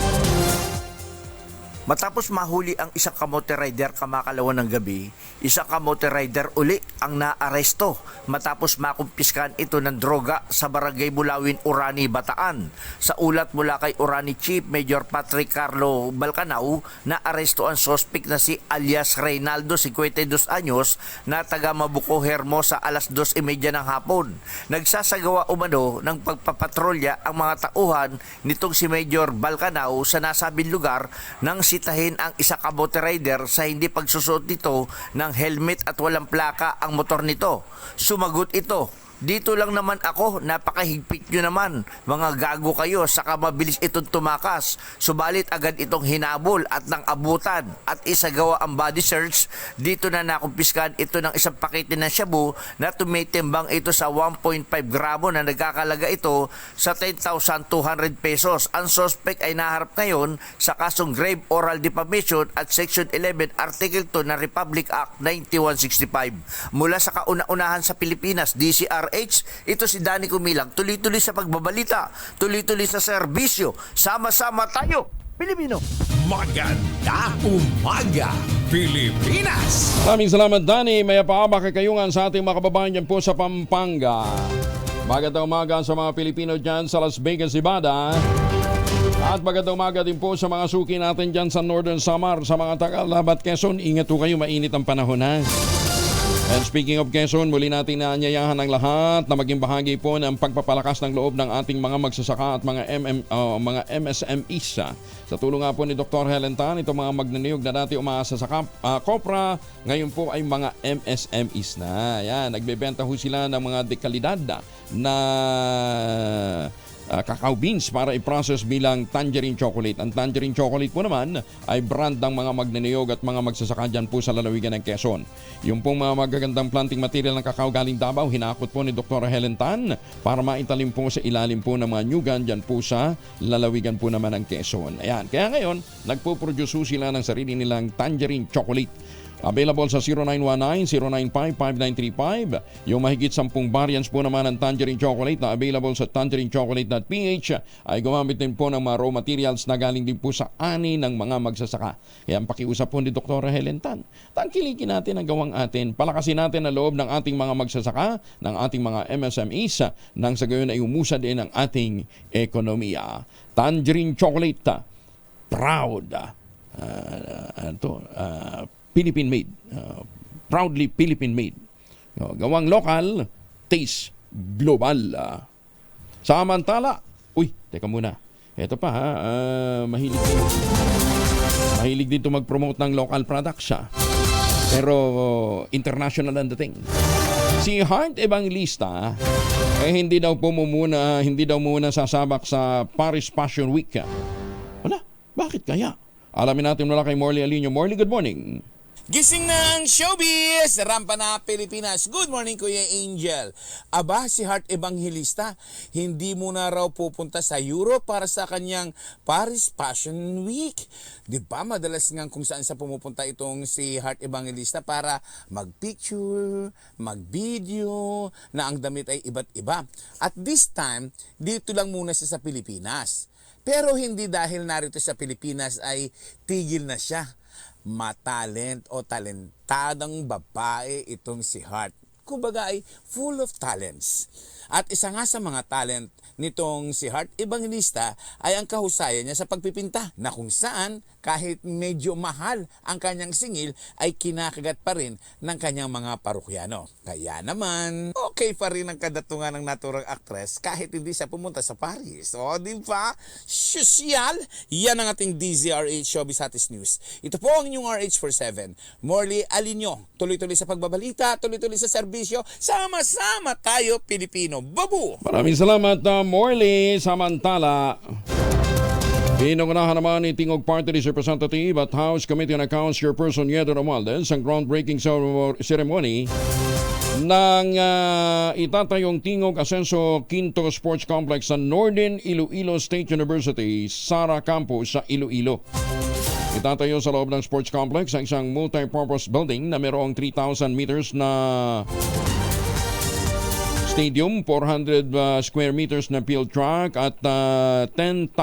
Matapos mahuli ang isang kamote rider kamakalawan ng gabi, isang kamote rider uli ang naaresto matapos makumpiskan ito ng droga sa Barangay Bulawin, Orani, Bataan. Sa ulat mula kay Orani Chief Major Patrick Carlo Balcanao, naaresto ang suspect na si alias Reynaldo, 52 anyos, na taga Mabuco, Hermosa, alas 2:30 ng hapon. Nagsasagawa umano ng pagpapatrolya ang mga tauhan nitong si Major Balcanao sa nasabing lugar nang sitahin ang isa kamote rider sa hindi pagsusuot nito ng helmet at walang plaka ang motor nito. Sumagot ito, "Dito lang naman ako, napakahigpit nyo naman. Mga gago kayo, saka mabilis itong tumakas." Subalit agad itong hinabol at nang abutan at isagawa ang body search. Dito na nakumpiskan ito ng isang pakete ng shabu na tumitimbang ito sa 1.5 gramo na nagkakalaga ito sa 10,200 pesos. Ang suspect ay naharap ngayon sa kasong grave oral defamation at Section 11 Article 2 ng Republic Act 9165. Mula sa kauna-unahan sa Pilipinas, DCRH, ito si Danny Kumilang. Tuloy-tuloy sa pagbabalita, tuloy-tuloy sa serbisyo. Sama-sama tayo, Pilipino. Maganda umaga, Pilipinas! Maraming salamat, Danny. May paaba kakayungan sa ating mga kababayan dyan po sa Pampanga. Magandang umaga sa mga Pilipino dyan sa Las Vegas, Nevada. At magandang umaga din po sa mga suki natin dyan sa Northern Samar, sa mga taga-Labat, Quezon. Ingat po kayo, mainit ang panahon ha. And speaking of Quezon, muli natin naanyayahan ang lahat na maging bahagi po ng pagpapalakas ng loob ng ating mga magsasaka at mga MSMEs. Sa tulong nga po ni Dr. Helen Tan, itong mga magnaniyog na dati umaasa sa Kopra, ngayon po ay mga MSMEs na. Yan, nagbebenta ho sila ng mga dekalidad na cacao beans para i-process bilang tangerine chocolate. Ang tangerine chocolate po naman ay brand ng mga magnaniyog at mga magsasaka dyan po sa lalawigan ng Quezon. Yung pong mga magagandang planting material ng cacao galing Davao, hinakot po ni Dr. Helen Tan para maitalim po sa ilalim po ng mga nyugan dyan po sa lalawigan po naman ng Quezon. Ayan. Kaya ngayon, nagpo-produce sila ng sarili nilang tangerine chocolate. Available sa 0919-095-5935. Yung mahigit 10 variants po naman ng tangerine chocolate na available sa tangerinechocolate.ph ay gumamit din po ng mga raw materials na galing din po sa ani ng mga magsasaka. Kaya ang pakiusap po ni Dr. Helen Tan, tangkilikin natin ang gawang atin, palakasin natin ang loob ng ating mga magsasaka, ng ating mga MSMEs, nang sa gayon ay umusad din ang ating ekonomiya. Tangerine chocolate, proud. Philippine made, proudly Philippine made. Gawang lokal, Taste Global. Samantala, teka muna. Ito pa ha, mahilig dito mag-promote ng local products siya. Pero international ang dating. Si Heart Evangelista hindi daw muna sasabak sa Paris Fashion Week. Wala, bakit kaya? Alamin natin mula kay Morley Alinio. Morley, good morning. Gising ng showbiz! Rampa na Pilipinas. Good morning, Kuya Angel. Aba, si Heart Evangelista, hindi muna raw pupunta sa Europe para sa kanyang Paris Fashion Week. Diba, madalas nga kung saan sa pumupunta itong si Heart Evangelista para magpicture, magvideo, na ang damit ay iba't iba. At this time, dito lang muna siya sa Pilipinas. Pero hindi dahil narito sa Pilipinas ay tigil na siya. Matalent o talentadang babae itong si Heart. Kumbaga ay full of talents. At isa nga sa mga talent nitong si Heart Evangelista ay ang kahusayan niya sa pagpipinta, na kung saan kahit medyo mahal ang kanyang singil ay kinakagat pa rin ng kanyang mga parukyano. Kaya naman, okay pa rin ang kadatungan ng naturang aktres kahit hindi siya pumunta sa Paris. O, di ba? Sosyal! Yan ang ating DZRH Showbiz Hottest News. Ito po ang inyong RH47. Morley Alinio. Tuloy-tuloy sa pagbabalita, tuloy-tuloy sa serbisyo. Sama-sama tayo, Pilipino. Babu! Maraming salamat, Morley. Samantala, pinungunahan naman ni Tingog Party List Representative at House Committee on Accounts Chairperson Yedo Romualdez ang groundbreaking ceremony ng itatayong Tingog Asenso Quinto Sports Complex sa Northern Iloilo State University, Sara Campus sa Iloilo. Itatayo sa loob ng sports complex ang isang multi-purpose building na mayroong 3,000 meters na stadium, 400 square meters na field track at 10,300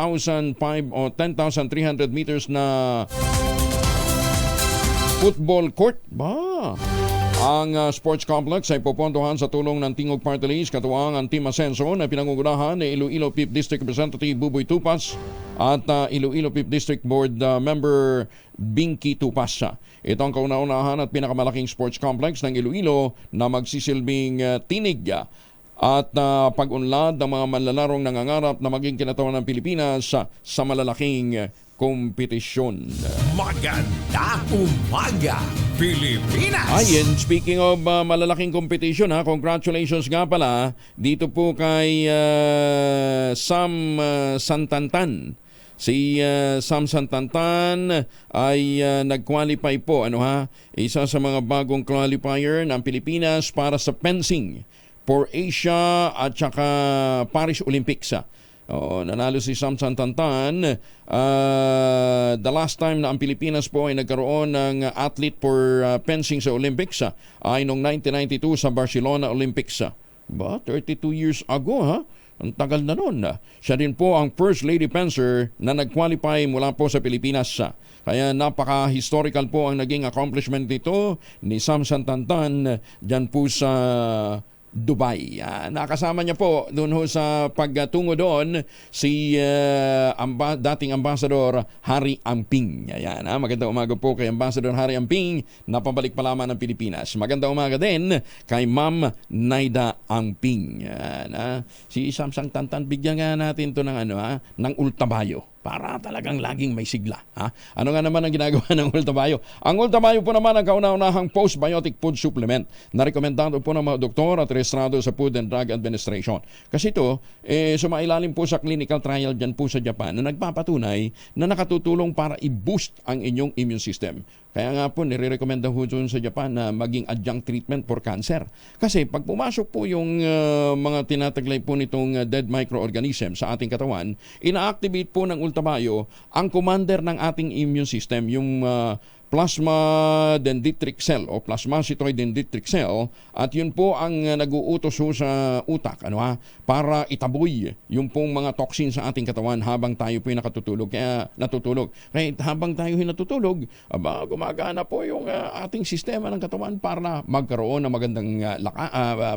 meters na football court. Ang sports complex ay pupondohan sa tulong ng Tingog Party List, katuwang ang Team Asenso na pinangungunahan ni Iloilo 5th District Representative Buboy Tupas at Iloilo 5th District Board Member Binky Tupas. Ito ang kauna-unahan at pinakamalaking sports complex ng Iloilo na magsisilbing tinig at pag-unlad ng mga manlalarong nangangarap na maging kinatawan ng Pilipinas sa malalaking kompetisyon. Maganda umaga, Pilipinas! Ayan, speaking of malalaking kompetisyon, congratulations nga pala dito po kay Sam Santantan. Si Sam Santantan ay nag-qualify po, isa sa mga bagong qualifier ng Pilipinas para sa fencing for Asia at saka Paris Olympics. Nanalo si Sam Santantan. The last time na ang Pilipinas po ay nagkaroon ng athlete for fencing sa Olympics ay noong 1992 sa Barcelona Olympics. 32 years ago, ang tagal na nun. Siya din po ang first lady fencer na nag-qualify mula po sa Pilipinas. Kaya napaka-historical po ang naging accomplishment nito ni Sam Santantan dyan po sa Dubai. Nakasama niya po doon sa pagtungo doon si dating Ambassador Harry Amping. Ayan, magandang umaga po kay Ambassador Harry Amping na pabalik pa lamang ng Pilipinas. Magandang umaga din kay Ma'am Naida Amping. Si Sam Santantan, bigyan nga natin to ng ng ultabayo para talagang laging may sigla. Ano nga naman ang ginagawa ng Ultabayo? Ang Ultabayo po naman ang kauna-unahang postbiotic food supplement na rekomendado po ng mga doktor at rehistrado sa Food and Drug Administration. Kasi ito, sumailalim po sa clinical trial dyan po sa Japan na nagpapatunay na nakatutulong para i-boost ang inyong immune system. Kaya nga po, nire-recommenda po dun sa Japan na maging adjunct treatment for cancer. Kasi pag pumasok po yung mga tinataglay po nitong dead microorganism sa ating katawan, ina-activate po ng Ultabayo ang commander ng ating immune system, yung plasma dendritic cell o plasmacytoid dendritic cell, at yun po ang nag-uutos sa utak para itaboy yung pong mga toxin sa ating katawan habang tayo po natutulog. Kaya habang tayo natutulog, gumagana po yung ating sistema ng katawan para magkaroon ng magandang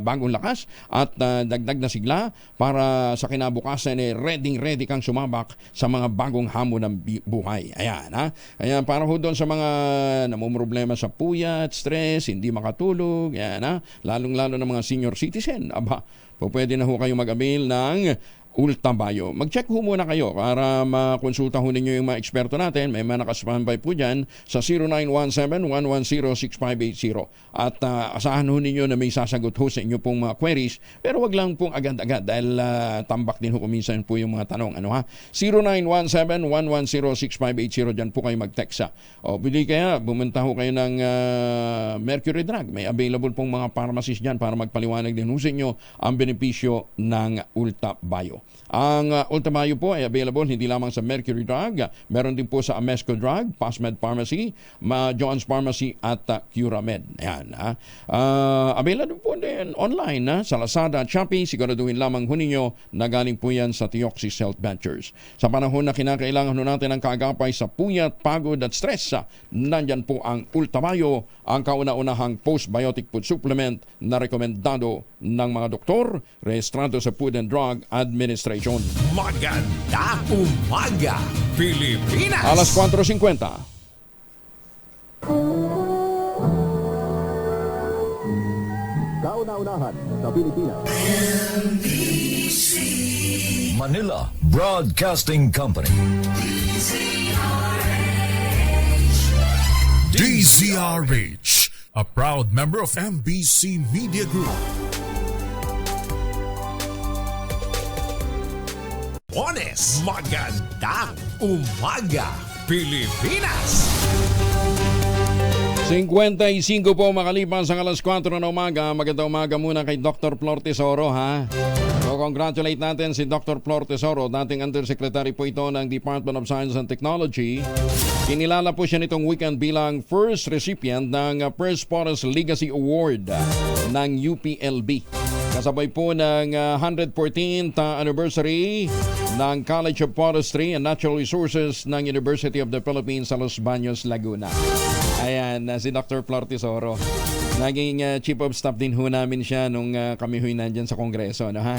bagong lakas at dagdag na sigla para sa kinabukasan ready kang sumabak sa mga bagong hamon ng buhay. Ayan, Ayan, para ho doon sa mga namumroblema sa puyat, stress, hindi makatulog, yan ha, lalong-lalo ng mga senior citizen, aba, pwede na ho kayo mag-avail ng Ultabayo. Mag-check ho muna kayo para makonsulta ho ninyo yung mga eksperto natin. May mga nakaspanbay po dyan sa 0917-110-6580. At asahan ho ninyo na may sasagot ho sa inyo pong mga queries. Pero wag lang pong agad-agad dahil tambak din ho kuminsan po yung mga tanong. Ano ha? 0917-110-6580. Dyan po kayo mag-text ha. O pili kaya, bumunta ho kayo ng Mercury Drug. May available pong mga pharmacies dyan para magpaliwanag din ho sa inyo ang benepisyo ng Ultabayo. Ang Ultabayo po ay available hindi lamang sa Mercury Drug, meron din po sa Amesco Drug, Pasmed Pharmacy, John's Pharmacy at Curamed. Ayan. Available po din online sa Lazada at Shopee. Siguraduhin lamang ho ninyo na galing po yan sa Theoxis Health Ventures. Sa panahon na kinakailangan ho natin ng kaagapay sa puyat, pagod at stress, nandyan po ang Ultabayo, ang kauna-unahang postbiotic food supplement na rekomendado ng mga doktor, rehistrado sa Food and Drug Administration. Maganda umaga, Pilipinas! Alas 4:50. Kauna-unahan sa Pilipinas. Manila Broadcasting Company. DZRH, a proud member of MBC Media Group. Ones, magandang umaga, Pilipinas! 55 po makalipas ang alas 4 na umaga. Magandang umaga muna kay Dr. Flor Tesoro, ha? So, congratulate natin si Dr. Flor Tesoro, dating Undersecretary po ito ng Department of Science and Technology. Kinilala po siya nitong weekend bilang first recipient ng First Forest Legacy Award ng UPLB. Kasabay po ng 114th anniversary ng College of Forestry and Natural Resources ng University of the Philippines sa Los Baños, Laguna. Ayan, si Dr. Flor Tesoro. Naging Chief of Staff din ho namin siya nung kami ho'y nandyan sa Kongreso. Ano, ha?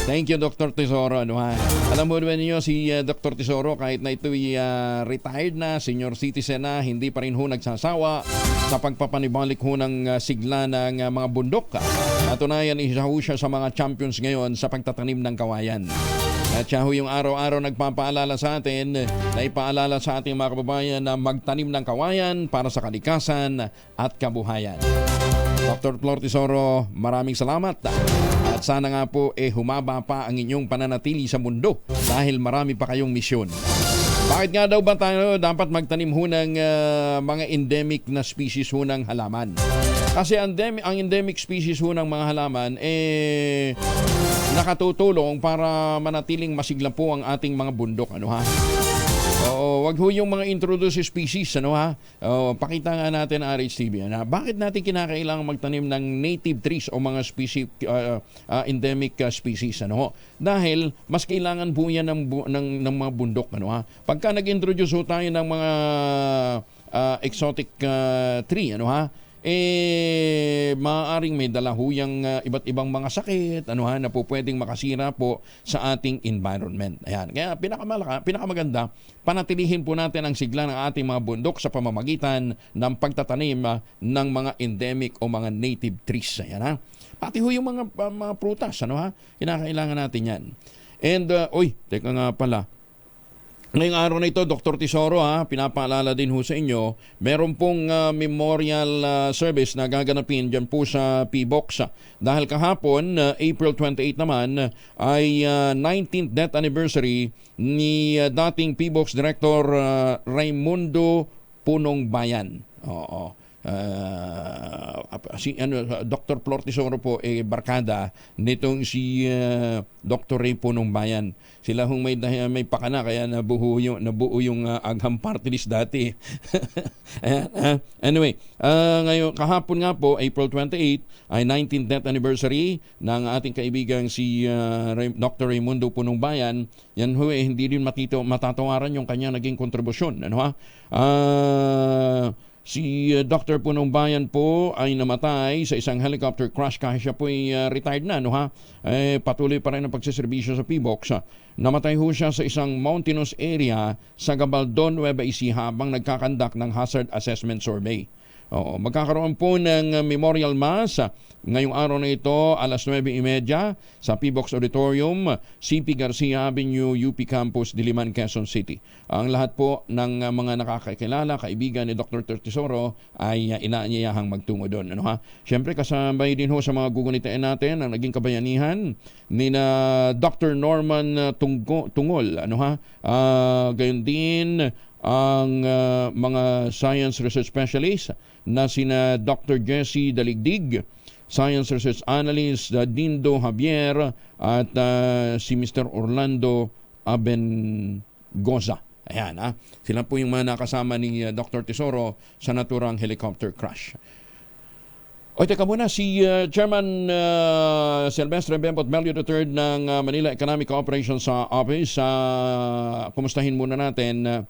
Thank you, Dr. Tesoro. Ano, ha? Alam mo naman niyo si Dr. Tesoro, kahit na ito'y retired na, senior citizen na, hindi pa rin ho nagsasawa sa pagpapanibalik ho ng sigla ng mga bundok. Natunayan, isa ho siya sa mga champions ngayon sa pagtatanim ng kawayan. At siya ho yung araw-araw nagpapaalala sa atin, na ipaalala sa ating mga kababayan na magtanim ng kawayan para sa kalikasan at kabuhayan. Dr. Flor Tesoro, maraming salamat. At sana nga po humaba pa ang inyong pananatili sa mundo dahil marami pa kayong misyon. Bakit nga daw ba tayo dapat magtanim ho ng mga endemic na species ho ng halaman? Kasi ang endemic species ho ng mga halaman nakatutulong para manatiling masigla po ang ating mga bundok, ano ha? Oo, wag ho yung mga introduced species, ano ha? Pakita nga natin RHTV na bakit natin kinakailangan magtanim ng native trees o mga endemic species, ano ho? Dahil mas kailangan po yan ng mga bundok, ano ha? Pagka nag-introduce ho tayo ng mga exotic tree, ano ha? Maaaring may dalahuyang iba't ibang mga sakit, ano ha, na po pwedeng makasira po sa ating environment. Ayan. Kaya pinakamaganda, panatilihin po natin ang sigla ng ating mga bundok sa pamamagitan ng pagtatanim ng mga endemic o mga native trees. Ayan ha. Pati ho yung mga prutas, ano ha, kinakailangan natin yan. And, teka nga pala, ngayong araw na ito, Dr. Tesoro, pinapaalala din ho sa inyo, meron pong memorial service na gaganapin dyan po sa PBOX. Dahil kahapon, April 28 naman, ay 19th death anniversary ni dating PBOX Director Raimundo Punong Bayan. Oo. Dr. Flor Tesoro po barkada nitong si Dr. Ray Punong Bayan. Sila hong may pakana kaya nabuo yung Agham Party List dati. Anyway, ngayon kahapon nga po April 28 ay 19th death anniversary ng ating kaibigang si Dr. Raimundo Punong Bayan. Yan ho hindi rin matatawaran yung kanya naging kontribusyon, ano ha? Si Dr. Punong Bayan po ay namatay sa isang helicopter crash kahit siya po ay retired na, no ha? Patuloy pa rin ang pagsiservisyo sa PBOX. Namatay ho siya sa isang mountainous area sa Gabaldon, Nueva Ecija habang nagkakandak ng hazard assessment survey. Magkakaroon po ng memorial mass ngayong araw na ito alas 9:30 sa PBOX Auditorium, CP Garcia Avenue, UP Campus, Diliman, Quezon City. Ang lahat po ng mga nakakakilala, kaibigan ni Dr. Tertesoro ay inaanyayahang magtungo doon. Ano ha? Siyempre kasabay din ho sa mga gugunitain natin ang naging kabayanihan ni na Dr. Norman Tungol. Ano ha? Gayon din ang mga science research specialist na sina Dr. Jesse Daligdig, Science Research Analyst Dindo Javier at si Mr. Orlando Abengoza. Ayan, sila po yung mga nakasama ni Dr. Tesoro sa naturang helicopter crash. O teka muna, si Chairman Silvestre Bembot Bello III ng Manila Economic Operations Office. Kumustahin muna natin.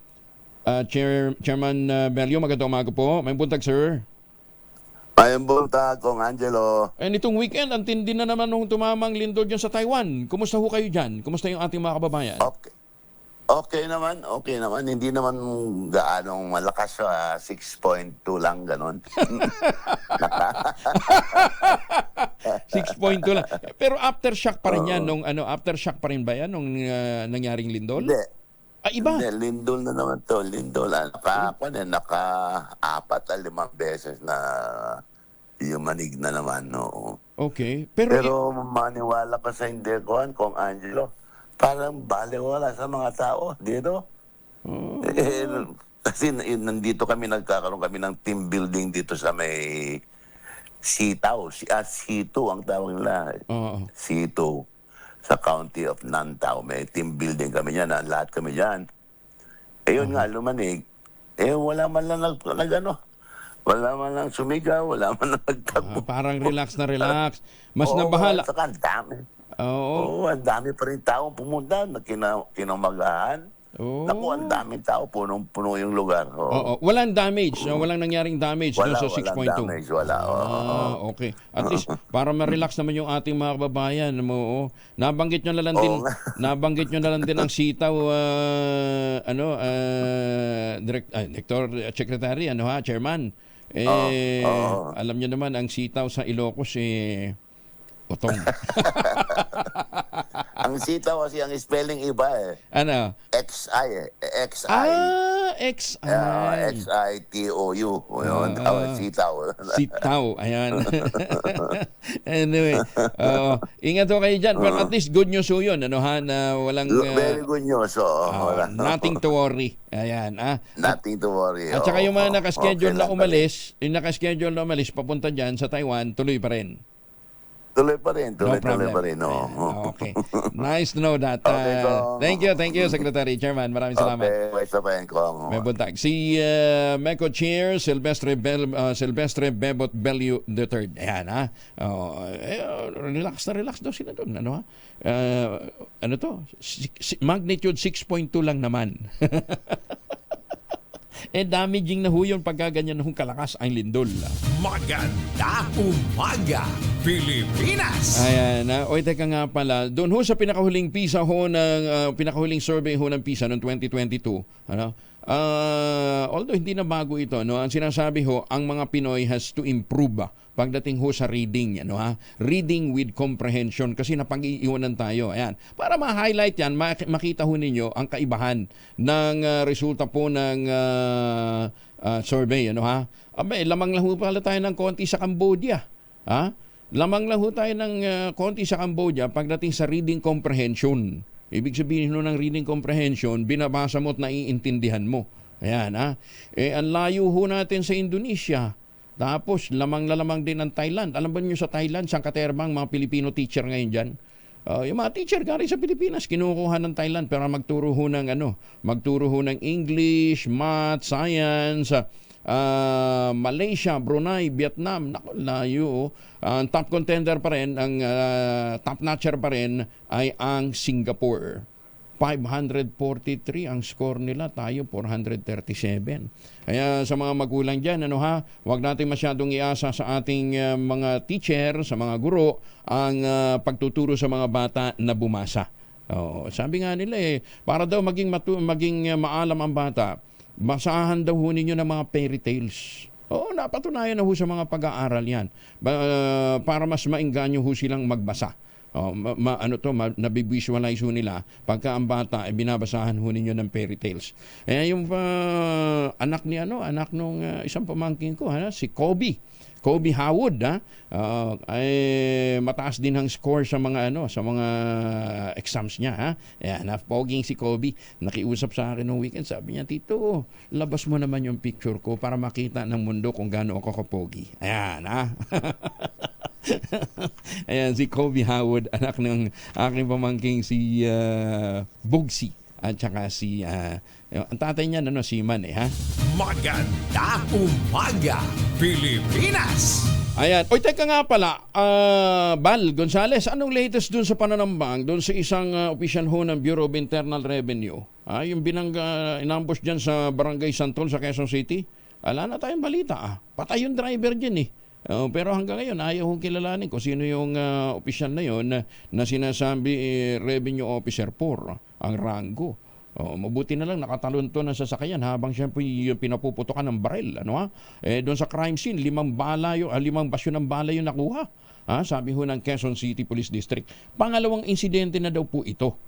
Chairman Bello, magandang umaga po. May buntag, sir. May buntag, Kong Angelo. Nitong weekend, ang tindi na naman nung tumamang lindol dyan sa Taiwan. Kumusta ho kayo dyan? Kumusta yung ating mga kababayan? Okay naman. Hindi naman gaanong malakas, 6.2 lang, ganon. 6.2 lang. Pero aftershock pa rin yan. Aftershock pa rin ba yan nung nangyaring lindol? Hindi. Iba? Hindi, lindol na naman to. Lindol. Naka-4 o 5 beses na yung manig na naman. No? Okay. Pero maniwala ka sa hindi ko, Kong Angelo. Parang baliwala sa mga tao dito. Kasi nandito nagkakaroon kami ng team building dito sa may Sitaw. C2 ang tawag nila. C2. Sa County of Nantao. May team building kami yan. Lahat kami dyan. Yun nga, lumanig. Wala man lang wala man lang sumigaw, wala man lang nagtagpo. Parang relax na relax. Mas nabahala. Saka ang dami. Oo. Ang dami pa rin taong pumunta na kinamagahan. Naku, ang daming tao, punong-puno yung lugar. Walang damage, walang nangyaring damage doon sa 6.2. Walang damage, wala. Okay. At least para ma-relax naman yung ating mga kababayan mo. Nabanggit nyo na lang din ang Sitaw Director Secretary, Chairman. Alam nyo naman ang Sitaw sa Ilocos utong. Ang Sitaw kasi ang spelling iba Ano? XI. XI. XITOU. Sitaw. Sitaw. Ayan. Anyway. Ingat ho kayo dyan. Pero at least good news ho yun. Na walang... Very good news. Nothing to worry. Ayan. Nothing to worry. At saka yung mga nakaschedule na umalis, papunta dyan sa Taiwan, tuloy pa rin. Tuloy pa rin. Okay. Nice to know that. Thank you, Secretary Chairman. Maraming salamat. May buntag. Si MECO Chair Silvestre Bebot Bello III. Ayan, relax daw sila doon. Ano to? Magnitude 6.2 lang naman. Damaging na ho yun pagkaganyan na kalakas ang lindol. Maganda umaga, Pilipinas! Ayan, teka nga pala, doon ho sa pinakahuling PISA ho pinakahuling survey ho ng PISA noong 2022, although hindi na bago ito, ang sinasabi ho, ang mga Pinoy has to improve pagdating ho sa reading, reading with comprehension kasi napag-iiwanan tayo. Ayan. Para ma-highlight yan, makita ho ninyo ang kaibahan ng resulta po ng survey. Lamang lang ho pala tayo ng konti sa Cambodia. Lamang lang ho tayo ng konti sa Cambodia pagdating sa reading comprehension. Ibig sabihin ng reading comprehension, binabasa mo at naiintindihan mo. Ayan, ang layo ho natin sa Indonesia. Tapos, lamang din ang Thailand. Alam ba niyo sa Thailand, saan katerbang mga Pilipino teacher ngayon dyan? Yung mga teacher galing sa Pilipinas, kinukuha ng Thailand para magturo ho ng English, Math, Science, Malaysia, Brunei, Vietnam. Naku, layo. Ang top contender pa rin, ang top notcher pa rin ay ang Singapore. 543 ang score nila, tayo 437. Kaya sa mga magulang dyan, huwag natin masyadong iasa sa ating mga teacher, sa mga guro, ang pagtuturo sa mga bata na bumasa. Sabi nga nila para daw maging maalam ang bata, basahan daw ho ninyo ng mga fairy tales. Napatunayan na ho sa mga pag-aaral yan. Para mas maingganyo ho silang magbasa. Nabivisualize ho nila pagka ang bata binabasahan ho ninyo ng fairy tales. Yung anak nung isang pamangkin ko, si Kobe Howard, ay mataas din ang score sa mga exams niya, napoging si Kobe. Nakiusap sa akin noong weekend, sabi niya, "Tito, labas mo naman yung picture ko para makita ng mundo kung gaano ako kapogi." Ayan, Ayan, si Kobe Howard, anak ng aking pamangking si Bugsy. At saka si ang tatay niya si Man Maganda umaga, Pilipinas! Ayan. Teka nga pala, Bal Gonzales, anong latest dun sa pananambang, dun sa isang opisyal ho ng Bureau of Internal Revenue? Yung inambush dyan sa Barangay Santol sa Quezon City? Wala na tayong balita. Patay yung driver dyan pero hanggang ngayon, ayaw kong kilalanin kung sino yung opisyal na yun na sinasabi Revenue Officer 4 ang rango. Mabuti na lang nakatalon to ng sasakyan habang siya pinapuputokan ng baril. Doon sa crime scene, 5 basyo ng bala yung nakuha. Sabi ho ng Quezon City Police District. Pangalawang insidente na daw po ito.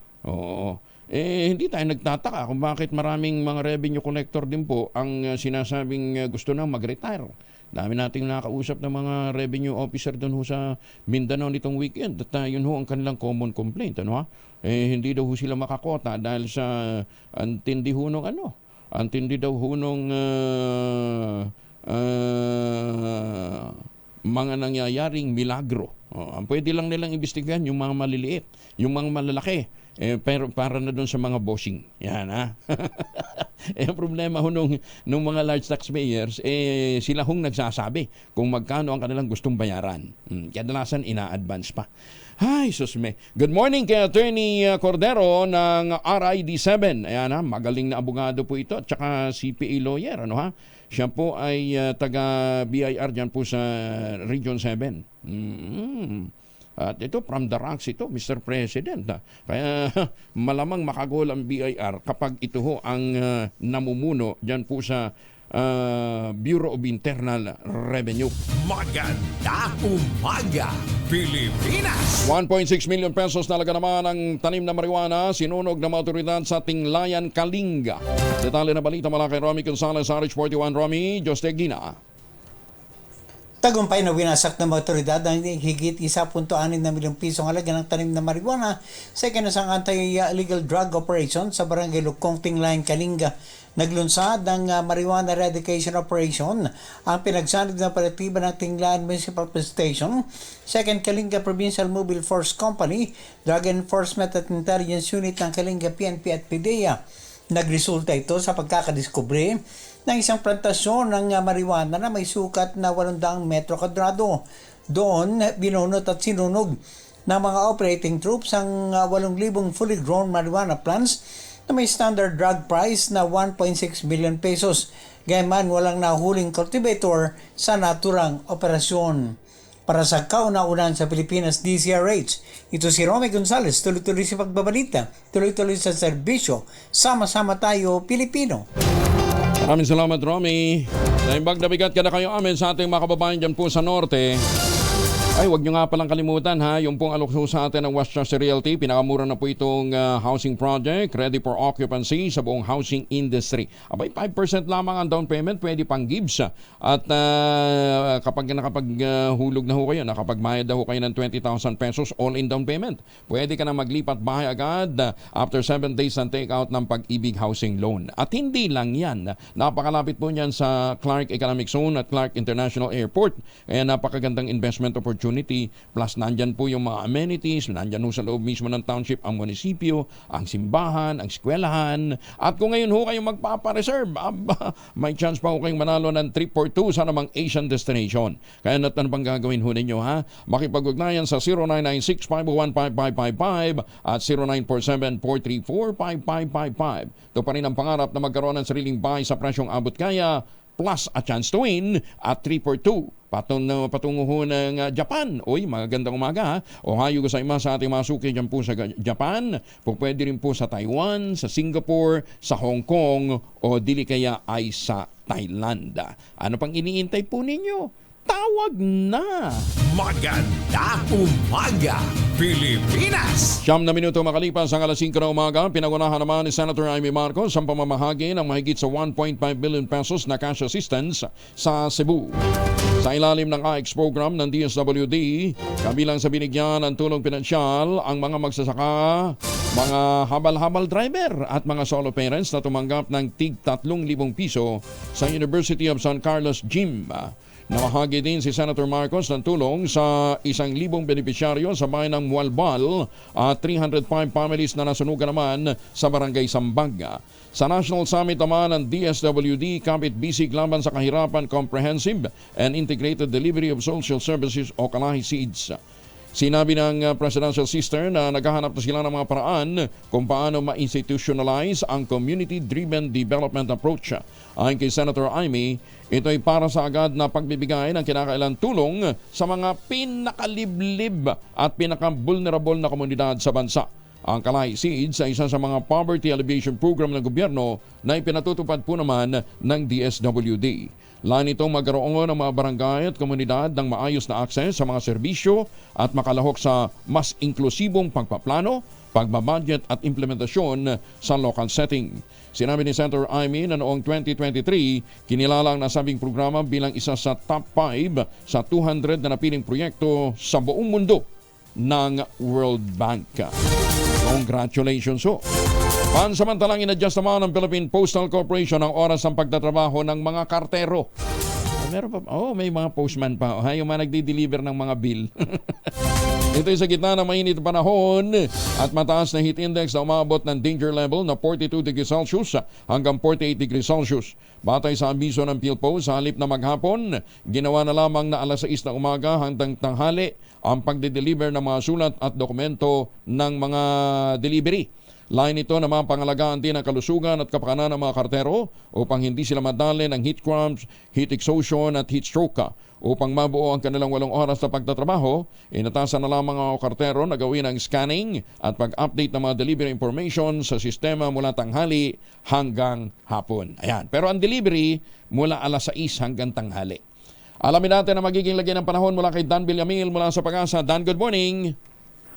Hindi tayo nagtataka kung bakit maraming mga revenue collector din po ang sinasabing gusto nang mag-retire. Dami nating nakausap ng mga revenue officer doon ho sa Mindanao nitong weekend at yun ho ang kanilang common complaint. Hindi daw ho sila makakota dahil sa antindi ho nung antindi daw ho nung mga nangyayaring milagro. Ang pwede lang nilang imbestigahan yung mga maliliit, yung mga malalaki. Pero para na doon sa mga bossing. Yan ang problema ho nung mga large taxpayers, sila hong nagsasabi kung magkano ang kanilang gustong bayaran. Kadalasan ina-advance pa. Ay, susme. Good morning kay Attorney Cordero ng RID7. Ayan magaling na abogado po ito at saka CPA lawyer. Siya po ay taga BIR dyan po sa Region 7. At ito, from the ranks ito, Mr. President. Kaya malamang makagol ang BIR kapag ito ho ang namumuno dyan po sa Bureau of Internal Revenue. Maganda umaga, Pilipinas! 1.6 million pesos talaga naman ang tanim na marijuana sinunog ng mga otoridad sa Tinglayan, Kalinga. Detalye na balita mula kay Romy Gonzales, RH41. Romy, Jostegina. Tagumpay na winasak ng mga otoridad ang higit 1.6 na milyong pisong halaga ng tanim na marijuana sa ikinasang anti-illegal drug operation sa Barangay Lukong, Tinglayan, Kalinga. Naglunsad ng marijuana eradication operation ang pinagsanib ng operatiba ng Tinglayan Municipal Police Station, 2nd Kalinga Provincial Mobile Force Company, Drug Enforcement at Intelligence Unit ng Kalinga PNP at PDEA. Nagresulta ito sa pagkakadiskubre ng isang plantasyon ng marijuana na may sukat na 800 metro kwadrado. Doon, binunot at sinunog ng mga operating troops ang 8,000 fully grown marijuana plants na may standard drug price na 1.6 billion pesos. Gayman, walang nahuling cultivator sa naturang operasyon. Para sa kauna-unan sa Pilipinas DCRH, ito si Romy Gonzales, tuloy-tuloy sa pagbabalita, tuloy-tuloy sa serbisyo. Sama-sama tayo, Pilipino. Maraming salamat, Romy. Naimbag na bigat ka na kayo amin sa ating mga kababayan dyan po sa Norte. Ay, wag nyo nga palang kalimutan yung pong alok sa atin ng Westchester Realty. Pinakamura na po itong housing project, ready for occupancy sa buong housing industry. Abay, 5% lamang ang down payment, pwede pang gives. At kapag nakapaghulog na ho kayo, nakapagbayad na ho kayo ng 20,000 pesos all-in down payment, pwede ka na maglipat bahay agad after 7 days ng take-out ng Pag-ibig Housing Loan. At hindi lang yan, napakalapit po niyan sa Clark Economic Zone at Clark International Airport. Kaya napakagandang investment opportunity opportunity. Plus nandyan po yung mga amenities, nandyan ho sa loob mismo ng township ang munisipyo, ang simbahan, ang eskwelahan. At kung ngayon ho kayo magpapareserve, may chance pa ho kayong manalo ng trip for two sa namang Asian destination. Kaya ano bang gagawin ho ninyo ha? Makipag-ugnayan sa 0996-501-5555 at 0947-434-5555. Ito pa rin ang pangarap na magkaroon ng sariling bahay sa presyong abot kaya, plus a chance to win at 3 for 2. Patungo ho ng Japan. Uy, magandang umaga ha. Ohayo ko sa ima sa ating masuki dyan po sa Japan. Pwede rin po sa Taiwan, sa Singapore, sa Hong Kong, o dili kaya ay sa Thailand. Ano pang iniintay po ninyo? Tawag na! Maganda umaga, Pilipinas! 9 minuto makalipas ang alas 5 na umaga, pinagunahan naman ni Senator Amy Marcos ang pamamahagi ng mahigit sa 1.5 billion pesos na cash assistance sa Cebu. Sa ilalim ng AIX program ng DSWD, kabilang sa binigyan ng tulong pinansyal ang mga magsasaka, mga habal-habal driver at mga solo parents na tumanggap ng tig 3,000 piso sa University of San Carlos Gym. Namahagi din si Senator Marcos ng tulong sa 1,000 benepisyaryo sa bayan ng Mualbal at 305 families na nasunugan naman sa Barangay Sambaga. Sa National Summit naman ng DSWD, kapit bisig laban sa kahirapan, Comprehensive and Integrated Delivery of Social Services o Kalahi SEEDS. Sinabi ng Presidential Sister na naghahanap na sila ng mga paraan kung paano ma-institutionalize ang community-driven development approach. Ayon kay Senator Amy, ito ay para sa agad na pagbibigay ng kinakailang tulong sa mga pinakaliblib at pinaka-vulnerable na komunidad sa bansa. Ang Kalahi SEEDS ay isa sa mga poverty alleviation program ng gobyerno na ipinatutupad po naman ng DSWD. Lain itong magkaroon ng mga barangay at komunidad ng maayos na akses sa mga serbisyo at makalahok sa mas inklusibong pagpaplano, pagbabudget at implementasyon sa local setting. Sinabi ni Senator Amy na noong 2023, kinilala ang nasabing programa bilang isa sa top 5 sa 200 na napiling proyekto sa buong mundo ng World Bank. Congratulations ho! Pansamantalang in-adjust naman ng Philippine Postal Corporation ang oras ng pagtatrabaho ng mga kartero. Meron pa, may mga postman pa. Yung mga nagdi-deliver ng mga bill. Ito ay sa gitna ng mainit panahon at mataas na heat index na umabot ng danger level na 42 degrees Celsius hanggang 48 degrees Celsius. Batay sa abiso ng PhilPo, sa halip na maghapon, ginawa na lamang na alas 6 na umaga hanggang tanghali ang pagde-deliver ng mga sulat at dokumento ng mga delivery. Lain ito na mga pangalagaan din ang kalusugan at kapakanan ng mga kartero upang hindi sila madali ng heat cramps, heat exhaustion at heat stroke. Upang mabuo ang kanilang 8 oras na pagtatrabaho, inatasan na lamang ang kartero na gawin ang scanning at pag-update ng mga delivery information sa sistema mula tanghali hanggang hapon. Ayan. Pero ang delivery mula alas 6 hanggang tanghali. Alamin natin ang magiging lagay ng panahon mula kay Dan Villamil mula sa Pag-asa. Dan, good morning!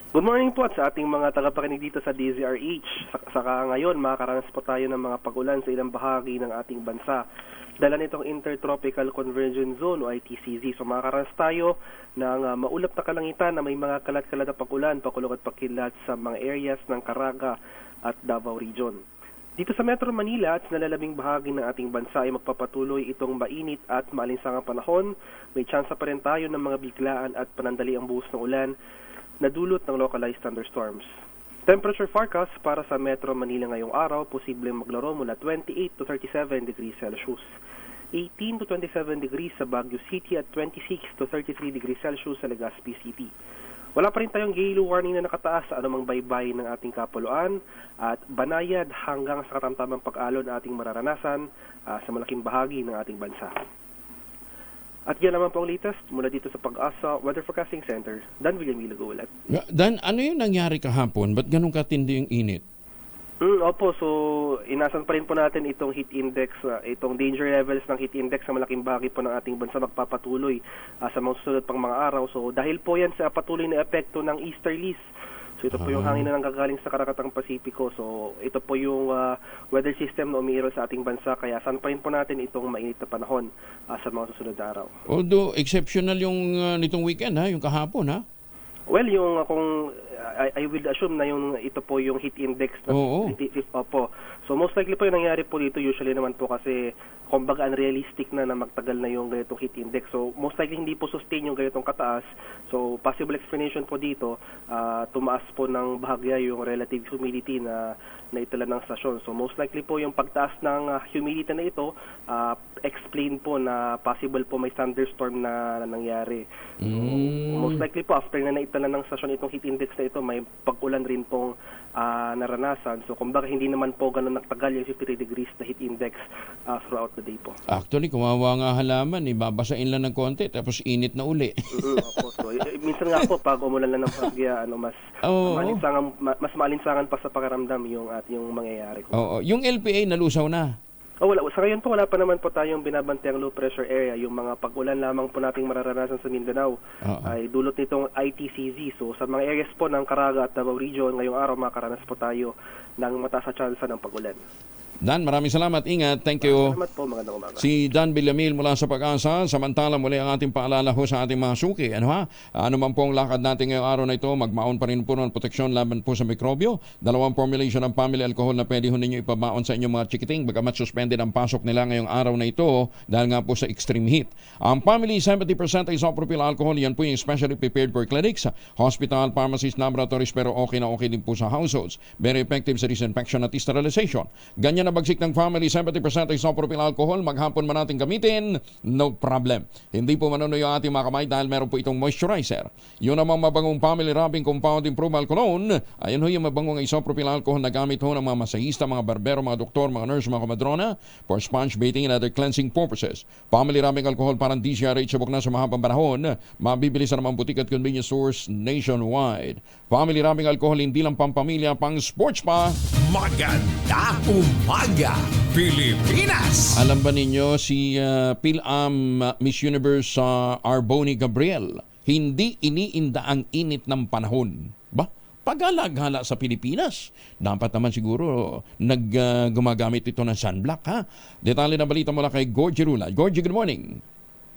Good morning po at sa ating mga tagapakinig dito sa DZRH. Saka ngayon, makakaranas po tayo ng mga pag-ulan sa ilang bahagi ng ating bansa. Dala nitong Intertropical Convergence Zone o ITCZ. So makakaranas tayo ng maulap na kalangitan na may mga kalat-kalat na pag-ulan, pakulog at pakilat sa mga areas ng Caraga at Davao Region. Dito sa Metro Manila at sa nalalabing bahagi ng ating bansa ay magpapatuloy itong mainit at maalinsangang panahon. May tsansa pa rin tayo ng mga biglaan at panandali ang buhos ng ulan na dulot ng localized thunderstorms. Temperature forecast para sa Metro Manila ngayong araw, posibleng maglaro mula 28 to 37 degrees Celsius. 18 to 27 degrees sa Baguio City at 26 to 33 degrees Celsius sa Legazpi City. Wala pa rin tayong gale warning na nakataas sa anumang baybayin ng ating kapuluan at banayad hanggang sa katamtamang pag-alon na ating mararanasan sa malaking bahagi ng ating bansa. At yan naman po ang latest mula dito sa Pag-asa Weather Forecasting Center. Dan Villamil ulit. Dan, ano yung nangyari kahapon? Ba't ganun katindi yung init? Opo, so inasan pa rin po natin itong heat index, itong danger levels ng heat index sa malaking bahagi po ng ating bansa magpapatuloy sa mga susunod pang mga araw. So dahil po yan sa patuloy na epekto ng easterlies. So ito po yung hangin na nanggagaling sa Karakatang Pasipiko. So ito po yung weather system na umiiro sa ating bansa. Kaya saan pa rin po natin itong mainit na panahon sa mga susunod na araw. Although exceptional yung nitong weekend, yung kahapon, ha? Well, yung kung I will assume na ito po yung heat index na Oo. Opo. So most likely po yung nangyari po dito usually naman po kasi kumbaga unrealistic na magtagal na yung ganitong heat index. So most likely hindi po sustain yung ganitong kataas. So possible explanation po dito, tumaas po ng bahagya yung relative humidity na itala ng stasyon. So most likely po yung pagtaas ng humidity na ito, explain po na possible po may thunderstorm na nangyari. So, most likely po after na naitala ng stasyon itong heat index na ito, may pag-ulan rin pong naranasan. So kumbaga hindi naman po ganun nagtagal yung 53 degrees na heat index throughout the day po. Actually, kumawa nga halaman, babasain lang ng konti tapos init na uli. Opo. So, minsan nga po pag umulan na ng bagya, mas maalinsangan pa sa pakiramdam yung mangyayari. Oo. Yung LPA nalusaw na. Wala. Sa ngayon po, wala pa naman po tayong binabantayang low pressure area. Yung mga pag-ulan lamang po nating mararanasan sa Mindanao ay dulot nitong ITCZ. So sa mga areas po ng Caraga at Davao Region, ngayong araw makaranas po tayo ng mataas na tsansa ng pag-ulan. Dan, maraming salamat. Ingat. Thank you. Salamat po. Magandang umaga. Si Dan Villamil mula sa Pag-asa. Samantala muli ang ating paalala ho sa ating mga suki. Ano man po ang lakad natin ngayong araw na ito, magmaon pa rin po ng proteksyon laban po sa mikrobyo. 2 formulation ng family alcohol na pwede ho ninyo ipabaon sa inyong mga chikiting bagamat suspended ang pasok nila ngayong araw na ito dahil nga po sa extreme heat. Ang family 70% isopropyl alcohol, yan po yung specially prepared for clinics, hospital, pharmacies, laboratories, pero okay na okay din po sa households. Very effective sa disinfection at sterilization. Ganyan na bagsik ng family 70% isopropyl alcohol, maghapon man natin gamitin, no problem. Hindi po manunoy ang ating mga kamay dahil meron po itong moisturizer. Yun namang mabangong family wrapping compound improvement cologne, ayun ho yung mabangong isopropyl alcohol na gamit ho ng mga masahista, mga barbero, mga doktor, mga nurse, mga komadrona for sponge bathing and other cleansing purposes. Family wrapping alcohol parang DCRH subok na sa mahabang panahon, mabibili sa namang butik at convenience stores nationwide. Family wrapping alcohol hindi lang pampamilya, pang sports pa. Maganda umaga, Pilipinas! Alam ba ninyo si Phil-Am Miss Universe Arboni Gabriel, hindi iniinda ang init ng panahon. Pag-alaghala sa Pilipinas, dapat naman siguro gumagamit ito ng sunblock, ha? Detalye na balita mula kay Gorgie Rula. Gorgie, good morning.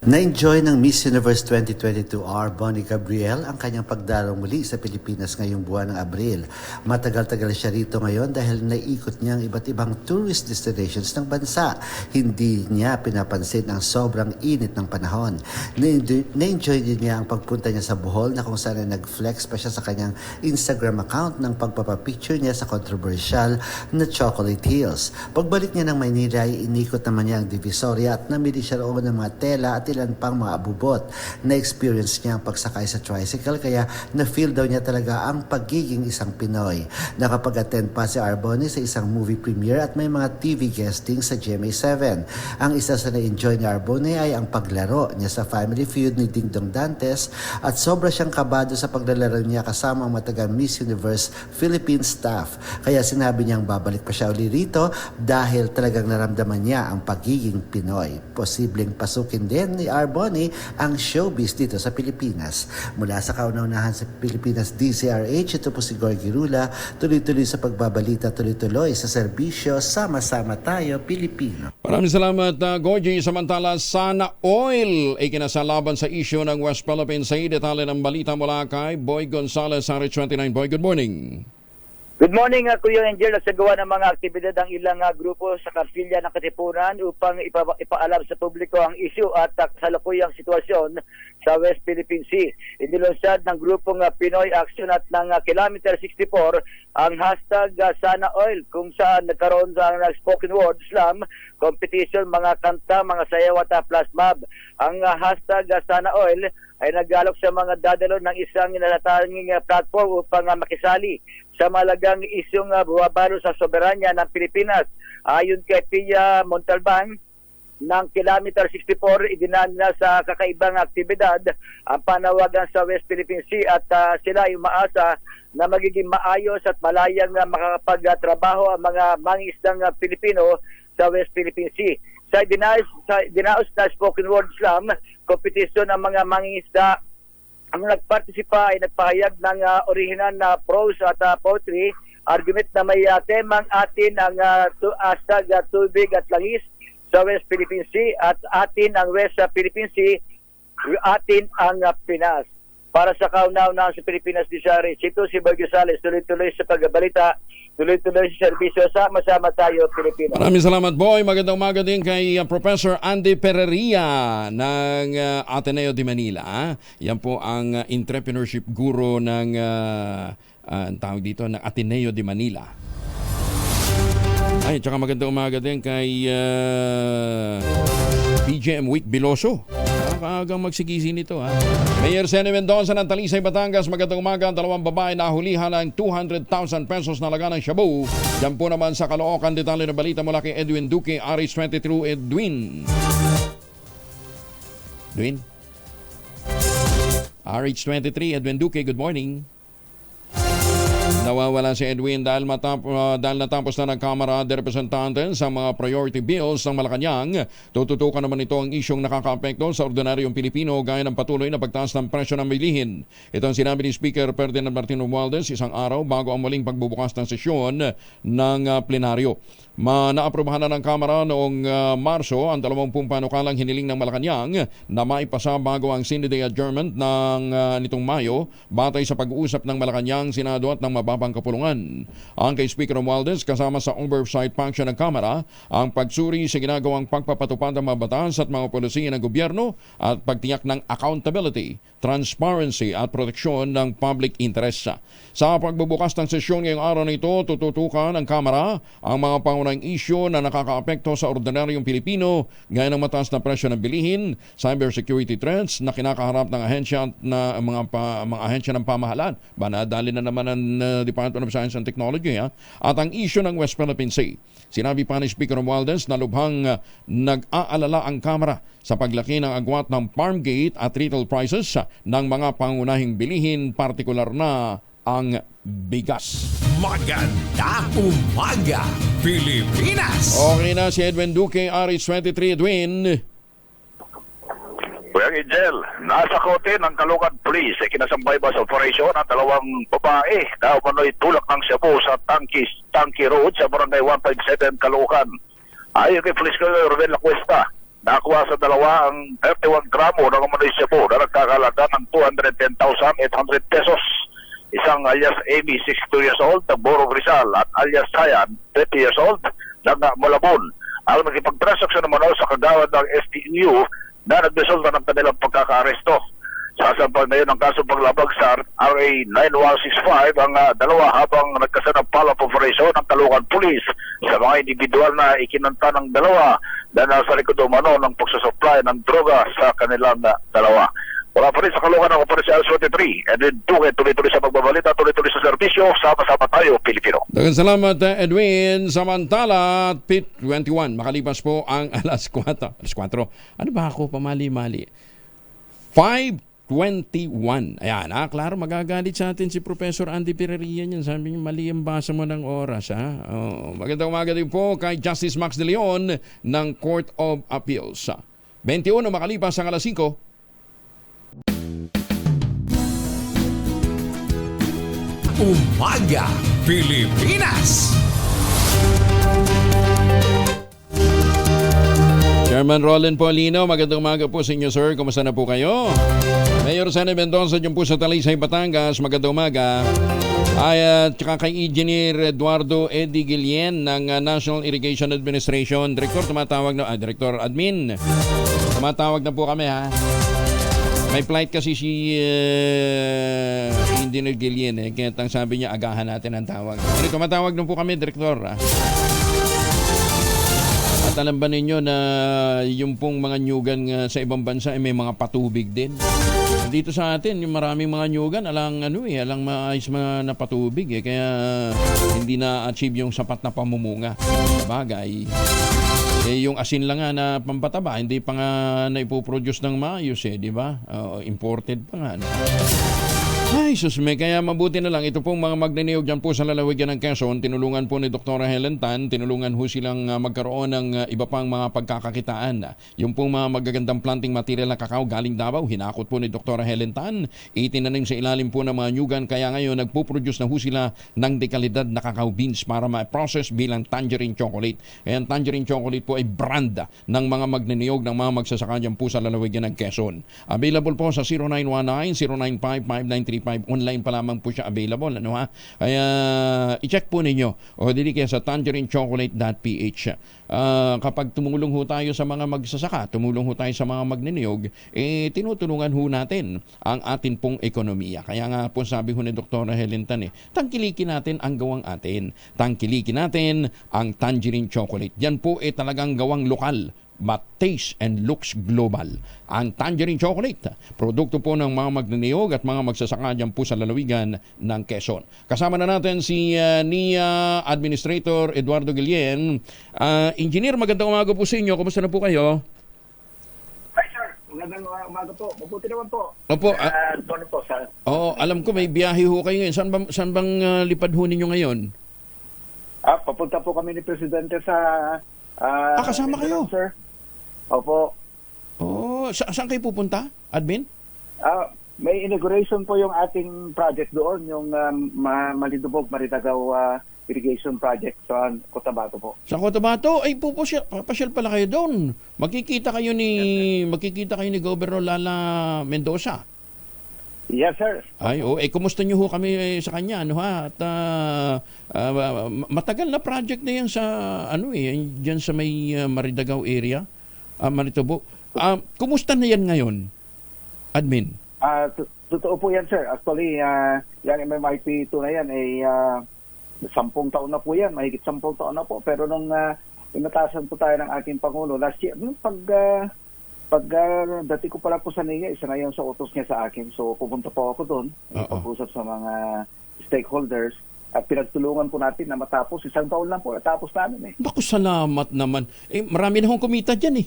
Na-enjoy ng Miss Universe 2022 Arboni Gabriel ang kanyang pagdalaw muli sa Pilipinas ngayong buwan ng Abril. Matagal-tagal siya rito ngayon dahil naiikot niya ang iba't ibang tourist destinations ng bansa. Hindi niya pinapansin ang sobrang init ng panahon. Na-enjoy din niya ang pagpunta niya sa Bohol na kung saan nag-flex pa siya sa kanyang Instagram account ng pagpapapicture niya sa controversial na Chocolate Hills. Pagbalik niya ng Maynila ay inikot naman niya ang Divisoria at namili siya roon ng mga tela at ilan pang mga abubot. Na-experience niya ang pagsakay sa tricycle kaya na-feel daw niya talaga ang pagiging isang Pinoy. Nakapag-attend pa si Arboni sa isang movie premiere at may mga TV guesting sa GMA7. Ang isa sa na-enjoy ni Arboni ay ang paglaro niya sa Family Feud ni Ding Dong Dantes at sobra siyang kabado sa paglalaro niya kasama ang matagal Miss Universe Philippine staff. Kaya sinabi niyang babalik pa siya uli rito dahil talagang naramdaman niya ang pagiging Pinoy. Posibleng pasukin din ni Arboni ang showbiz dito sa Pilipinas. Mula sa kauna-unahan sa Pilipinas DCRH, ito po si Gorgie Rula, tuloy-tuloy sa pagbabalita, tuloy-tuloy sa serbisyo, sama-sama tayo Pilipino. Maraming salamat, Gorgie. Samantala, Sana Oil ay kinasalaban sa issue ng West Philippine Sea. Detalye ng balita mula kay Boy Gonzales, RH29. Boy, good morning. Good morning, Kuya Angel. Nagsagawa ng mga aktibidad ang ilang grupo sa Kapilya ng Katipunan upang ipaalam sa publiko ang issue at kasalukuyang sitwasyon sa West Philippine Sea. Inilunsad ng grupong Pinoy Action at ng Kilometer 64 ang hashtag Sana Oil kung saan nagkaroon ng spoken word slam competition, mga kanta, mga sayaw at flash mob. Ang hashtag Sana Oil ay nag-alok sa mga dadalo ng isang natatanging platform upang makisali sa malagang isyong buwabalo sa soberanya ng Pilipinas. Ayon kay Pia Montalban ng Kilometer 64, idinaan na sa kakaibang aktibidad ang panawagan sa West Philippine Sea at sila ay umaasa na magiging maayos at malayang makakapagtrabaho ang mga mangingisdang Pilipino sa West Philippine Sea. Sa dinaos na spoken word slam competition ang mga mangingisda, ang nagpartisipa ay nagpahayag ng orihinal na prose at poetry, argument na may temang atin ang hashtag tubig at langis sa West Philippine Sea at atin ang West Philippine Sea, atin ang Pinas. para sa kauna-unahan sa Pilipinas Disari. Ito si Boy Gonzales, tuloy-tuloy sa pagbabalita, tuloy-tuloy sa serbisyo. Sama-sama tayo, Pilipinas. Maraming salamat, Boy. Magandang umaga din kay Professor Andy Pereria ng Ateneo de Manila. Yan po ang entrepreneurship guru ng tawag dito, ng Ateneo de Manila. Ay, tsaka magandang umaga din kay BGM Week Biloso. Nakakaagang magsigisi nito, ha. Mayor Sene Mendoza ng Talisay, Batangas. Magandang umaga. Dalawang babae na hulihan ng 200,000 pesos na laga ng shabu. Diyan po naman sa Caloocan. Detalye na balita mula kay Edwin Duque, RH22. Edwin. RH23, Edwin Duque, good morning. Nawawala si Edwin dahil natapos na ng Kamara de Representantes sa mga priority bills ng Malacanang. Tututukan naman ito ang isyong nakakaapekto sa ordinaryong Pilipino gaya ng patuloy na pagtaas ng presyo ng bilihin. Ito ang sinabi ni Speaker Ferdinand Martin Romualdez isang araw bago ang muling pagbubukas ng sesyon ng plenaryo. Naaprobahan na ng Kamara noong Marso ang 20 panukalang hiniling ng Malacanang na maipasa bago ang Sine Day adjournment ng nitong Mayo batay sa pag-uusap ng Malacanang, Senado at ng mababang kapulungan. Ang kay Speaker Romualdez kasama sa oversight function ng Kamara ang pagsuri sa ginagawang pagpapatupad ng mga batas at mga polisiya ng gobyerno at pagtiyak ng accountability, transparency at proteksyon ng public interest. Sa pagbubukas ng sesyon ngayong araw na ito, tututukan ng Kamara ang mga pangunahing isyu na nakakaapekto sa ordinaryong Pilipino gaya ng mataas na presyo ng bilihin, cybersecurity threats na kinakaharap ng ahensya na mga ahensya ng pamahalaan. Nadali na naman ang Department of Science and Technology, at ang isyu ng West Philippine Sea. Sinabi pa ni Speaker Romualdez na lubhang nag-aalala ang Kamara sa paglaki ng agwat ng farm gate at retail prices ng mga pangunahing bilihin, partikular na ang bigas. Maganda umaga, Pilipinas! Okay na si Edwin Duque, RH23. Edwin. Kuya Angel, nasa kote ng Caloocan Police ay kinasambay ba sa operasyon ang dalawang babae na umano'y tulak ng shabu sa Tanki Road sa Barangay 157 Caloocan. Ayon kay Police Colonel Rodel Lacuesta, nakuha sa dalawa ang 31 gramo ng umano'y shabu na nagkakalaga ng 210,800 pesos. Isang alias Amy, 62 years old, ng Borog Rizal, at alias Sayan, 30 years old, ng Malabon. Ang nagipagtransaksyon naman sa kagawad ng STU na nagresulta ng kanilang pagkakaaresto. Sasampag na yun ang kaso paglabag sa RA 9165 ang dalawa habang nagkasanang follow-up operation ng Caloocan Police sa mga individual na ikinanta ng dalawa na nasa likod umano ng pagsusupply ng droga sa kanilang dalawa. Wala pa rin sa Caloocan ng Operasyon L23. And then tuloy-tuloy sa pagbabalita, tuloy-tuloy sa serbisyo. Sama-sama tayo, Pilipino. Dagang salamat, Edwin. Samantala, PIT 21. Makalipas po ang alas 4. Ano ba ako? Pamali-mali. 5:21. Ayan, klaro, magagalit sa atin si Professor Andy Pereria niyan. Sabi niya, mali ang basa mo ng oras, ha? Magandang umaga din po kay Justice Max De Leon ng Court of Appeals. 21 makalipas ang alas 5. Umaga, Pilipinas! Chairman Roland Paulino, magandang umaga po sa inyo, sir. Kumusta na po kayo? Mayor Sene Mendoza dyan po sa Talisay, Batangas, magandang umaga. Tsaka kay Engineer Eduardo Eddie Guillen ng National Irrigation Administration. Director, Director Admin. Tumatawag na po kami, ha? May flight kasi si Engineer Guillen, kaya sabi niya, agahan natin ang tawag. Tumatawag na po kami, Director. At alam ba ninyo na yung pong mga nyugan sa ibang bansa may mga patubig din? Dito sa atin, yung maraming mga nyugan, alang maayos mga napatubig, kaya hindi na-achieve yung sapat na pamumunga. Bagay. Yung asin lang nga na pampataba, hindi pa nga na ipoproduce ng maayos, di ba? Imported pa nga. No? Ay, susme, kaya mabuti na lang. Ito pong mga magniniyog dyan po sa lalawigan ng Quezon, tinulungan po ni Dr. Helen Tan, tinulungan ho silang magkaroon ng iba pang mga pagkakakitaan. Yung pong mga magagandang planting material na kakao galing Davao, hinakot po ni Dr. Helen Tan, itinanim sa ilalim po ng mga nyugan, kaya ngayon nagpo-produce na ho sila ng dekalidad na cacao beans para ma-process bilang tangerine chocolate. Kaya ang tangerine chocolate po ay brand ng mga magniniyog ng mga magsasaka dyan po sa lalawigan ng Quezon. Available po sa 0919-095-5935. Online pa lamang po siya available. Ano ha? Kaya i-check po ninyo. O dili kaya sa tangerinechocolate.ph. Kapag tumulong ho tayo sa mga magsasaka, tumulong ho tayo sa mga magniniyog, tinutulungan ho natin ang atin pong ekonomiya. Kaya nga po sabi ho ni Dr. Helen Tan, tangkilikin natin ang gawang atin. Tangkilikin natin ang tangerine chocolate. Yan po talagang gawang lokal, but taste and looks global. Ang tangerine chocolate, produkto po ng mga magniniyog at mga magsasaka dyan po sa lalawigan ng Quezon. Kasama na natin si NIA Administrator Eduardo Guillen. Engineer, magandang umaga po sa inyo. Kumusta na po kayo? Hi sir, magandang umaga po. Mabuti naman po. Opo. Doon po sir. Alam ko may biyahe ho kayo ngayon. Saan bang lipad ho ninyo ngayon? Papunta po kami ni Presidente sa... kasama kayo? Sir. Opo. Saan kayo pupunta, Admin? May inauguration po yung ating project doon, yung Malindubog, Maritagaw irrigation project sa Cotabato po. Sa Cotabato? Ay, papasyal pala kayo doon. Magkikita kayo ni Governor Lala Mendoza. Yes, sir. Ay, kumusta niyo ho kami sa kanya, ano ha? At matagal na project na yan sa diyan sa may Maridagaw area, Manitobo. Kumusta na yan ngayon, Admin? Totoo po yan, sir. Actually, yung MMIP2 na yan ay 10 taon na po yan, mahigit 10 taon na po. Pero nung inatasan po tayo ng ating Pangulo last year, dati ko pala po sa NIA, isa na yun sa utos niya sa akin. So, pupunta po ako doon, pag-usap sa mga stakeholders, at pinagtulungan po natin na matapos. 1 taon lang po, natapos namin . Naku, salamat naman. Marami na akong kumita dyan .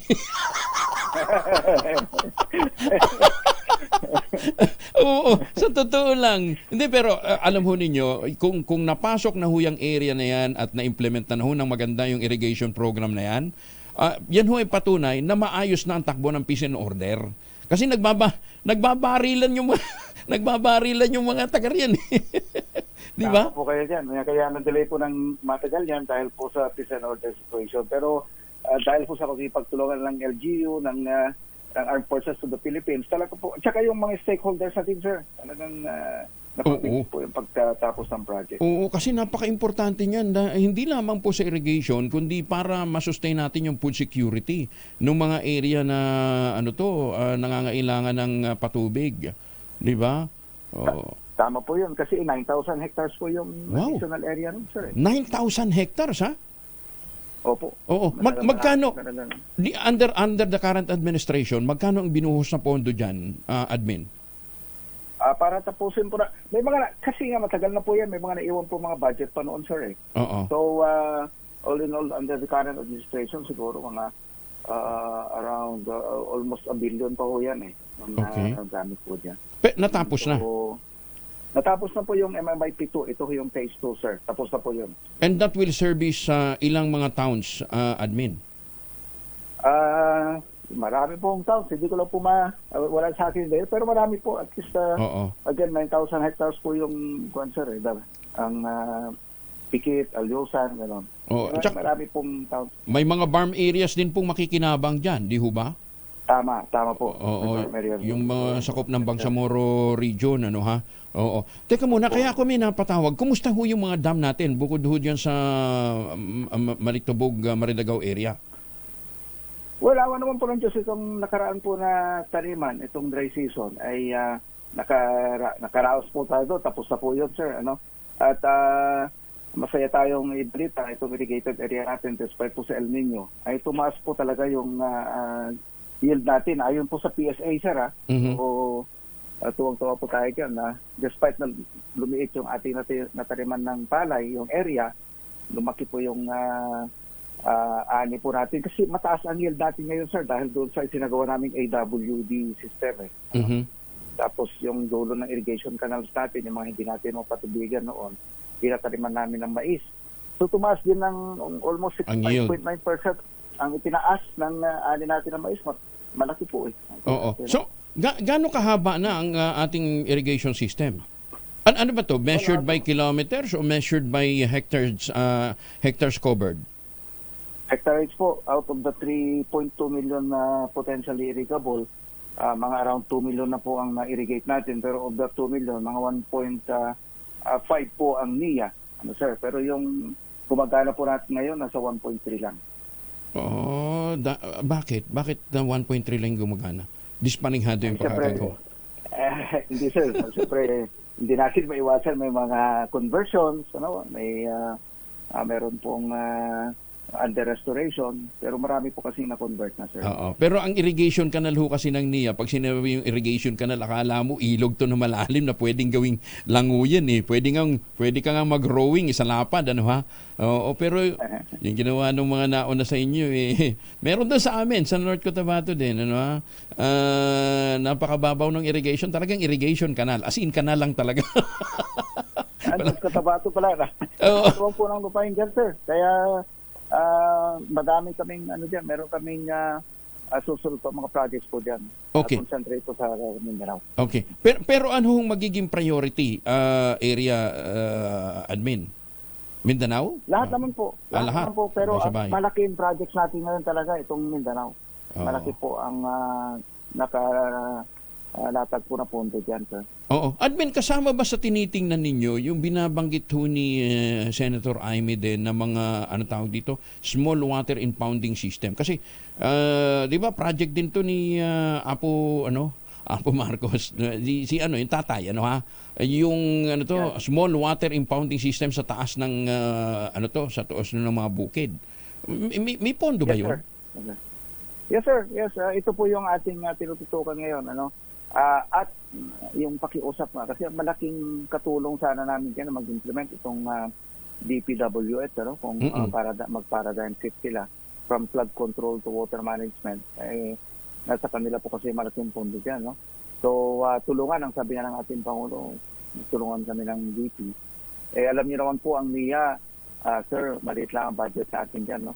Oo, sa totoo lang. Hindi, pero alam ho ninyo, kung napasok na ho yung area na yan at na-implement na ho ng maganda yung irrigation program na yan, yan ho ay patunay na maayos na ang takbo ng peace and order. Kasi nagbabarilan yung mga taga riyan. Di ba? Tama po kayo dyan. Kaya na-delay po ng matagal yan dahil po sa peace and order situation. Pero dahil po sa pagtulungan ng LGU, ng Armed Forces of the Philippines, talaga po, tsaka yung mga stakeholders natin, sir, talagang napapigil po yung pagtatapos ng project. Oo, kasi napaka-importante niyan. Hindi lamang po sa irrigation, kundi para masustain natin yung food security ng mga area na nangangailangan ng patubig. Di ba? Tama po yun kasi 9,000 hectares po yung additional area nun, sir. 9,000 hectares, ha? Opo. Oo. Magkano, under the current administration, magkano ang binuhos na pondo dyan, Admin? Para tapusin po na. May mga, kasi nga matagal na po yan, may mga naiwan po mga budget pa noon, sir . So, all in all, under the current administration, siguro mga around almost 1 billion pa po yan . Ang gamit po dyan. Natapos na? Natapos na po yung MMIP2. Ito yung phase 2, sir. Tapos na po yun. And that will service ilang mga towns, Admin? Marami pong towns. Hindi ko lang po wala sa akin dahil. Pero marami po. At least, again, 9,000 hectares po yung sir. Ang Pikit, Alyosan, gano'n. Marami pong towns. May mga farm areas din pong makikinabang dyan, di ho ba? Tama po. Yung mga sakop ng Bangsamoro region, ano ha? Oo. Teka muna, kaya ako may napatawag. Kumusta ho yung mga dam natin bukod ho dyan sa Maritobog, Maridagaw area? Wala naman po lang Diyos itong nakaraan po na taniman, itong dry season ay nakaraos po tayo doon. Tapos na po yun, sir. At masaya tayong ibalita, itong irrigated area natin despite po sa El Nino, ay tumaas po talaga yung yield natin. Ayon po sa PSA, sir. So, tuwang-tuwa po tayo dyan na despite na lumiit yung ating nataniman ng palay, yung area, lumaki po yung ani po natin. Kasi mataas ang yield natin ngayon, sir, dahil doon sa isinagawa naming AWD system. Tapos yung dulo ng irrigation canals natin, yung mga hindi natin mapatubigan noon, pinataniman namin ng mais. So tumaas din ng almost 65.9% ang itinaas ng ani natin ng mais. Malaki po eh. Oo. So, gaano kahaba na ang ating irrigation system? Ano ba to? Measured by kilometers o measured by hectares covered? Hectares po, out of the 3.2 million na potentially irrigable, mga around 2 million na po ang na-irrigate natin. Pero of the 2 million, mga 1.5 po ang NIA. Sir? Pero yung gumagana po natin ngayon, nasa 1.3 lang. Oh, bakit? Bakit na 1.3 lang gumagana? Dispaningado yung pagkakagawa. Hindi sir. Siyempre, hindi natin maiwasan. May mga conversions, may meron pong under restoration, pero marami po kasi na-convert na, sir. Oo. Pero ang irrigation canal ho kasi ng NIA, pag sinabi yung irrigation canal, akala mo ilog to na malalim na pwedeng gawing languyan eh. Pwede ka nga mag-rowing, isa lapad, ano ha? Oo, pero yung ginawa ng mga nauna sa inyo eh, meron doon sa amin, sa North Cotabato din, ano ha? Napakababaw ng irrigation, talagang irrigation canal, as in canal lang talaga. North Cotabato pala. Tuwang po ng lupain dyan, sir. Kaya madami kaming dyan, meron kaming susunod pa mga projects po dyan. Okay. Concentrate po sa Mindanao. Okay. Pero ano hong magiging priority area admin? Mindanao? Lahat naman po. Lahat naman po. Pero sabay. malaki yung projects natin ngayon talaga itong Mindanao. Malaki po ang nakalatag po na pondo dyan, sir. Oo. Admin, kasama ba sa tinitingnan ninyo yung binabanggit ho ni Senator Aimee din na mga, small water impounding system? Kasi, di ba, project din to ni Apo Marcos, yung tatay, yung, small water impounding system sa taas ng, sa taas ng mga bukid. May pondo ba yun? Sir. Yes, sir. Yes, ito po yung ating tinututukan ngayon, at yung pakiusap nga kasi malaking katulong sana namin diyan na mag-implement itong DPWH kung mag-paradigm shift sila from flood control to water management nasa kanila po kasi malaking pondo diyan so tulungan ang sabi nga ng ating Pangulo, tulungan kami ng DP. Alam niyo naman po ang NIA, sir, maliit lang ang budget sa atin diyan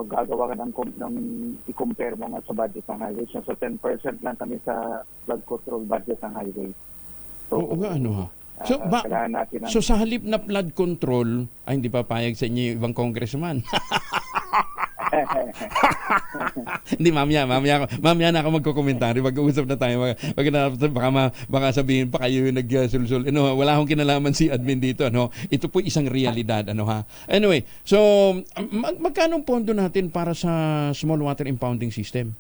gagawa ka ng i-compare mo nga sa budget ng highway. So 10% lang kami sa flood control budget ng highway. So, So sa halip na flood control, ay hindi papayag sa inyo yung ibang congressman. Hindi, mamaya na ako magkokomentary. Mag-uusap na tayo. Baka sabihin pa kayo yung nagsulsul. Wala akong kinalaman si admin dito. Ito po isang realidad. Anyway, so magkano pondo natin para sa small water impounding system?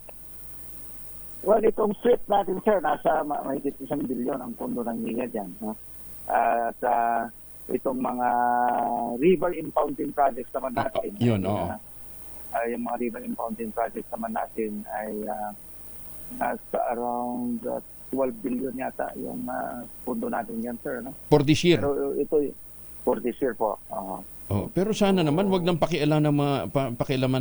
Well, itong SWIFT natin, sir, nasa mahigit 1 billion ang pondo ng NIA dyan. Sa itong mga river impounding projects naman natin. Yung mga river impounding projects naman natin ay nasa around 12 billion yata yung pondo natin yan, sir. For this year? Pero ito, for this year po. Pero sana naman wag nang pakialaman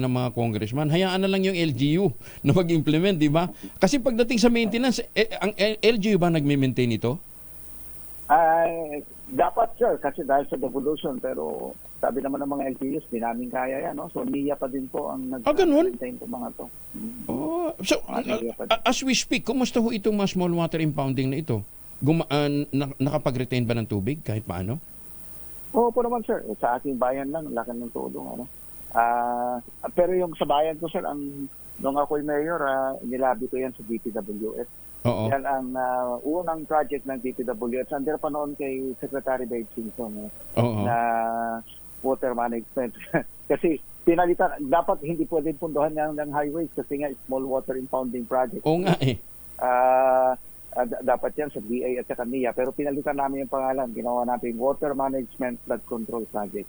ng mga congressman. Hayaan na lang yung LGU na mag-implement, di ba? Kasi pagdating sa maintenance, ang LGU ba nagme-maintain ito? Dapat, sir, kasi dahil sa devolution, pero sabi naman ng mga LGUs, di namin kaya yan, So, NIA pa din po ang nag-maintain po mga to. So, as we speak, kumusta ho itong mga small water impounding na ito? Nakapag-retain ba ng tubig kahit paano? Oo po naman, sir. Sa ating bayan lang, laki ng tulong. Pero yung sa bayan ko, sir, nung ako'y mayor, nilabi ko yan sa DPWS. Yan ang unang project ng DPWH. Under pa noon kay Secretary Dave Simpson na water management. Kasi pinalitan, dapat hindi pwedeng punduhan ng highways kasi nga small water impounding project. Oo nga eh. Dapat yan sa DA at saka NIA. Pero pinalitan namin yung pangalan. Ginawa natin Water Management Flood Control Project.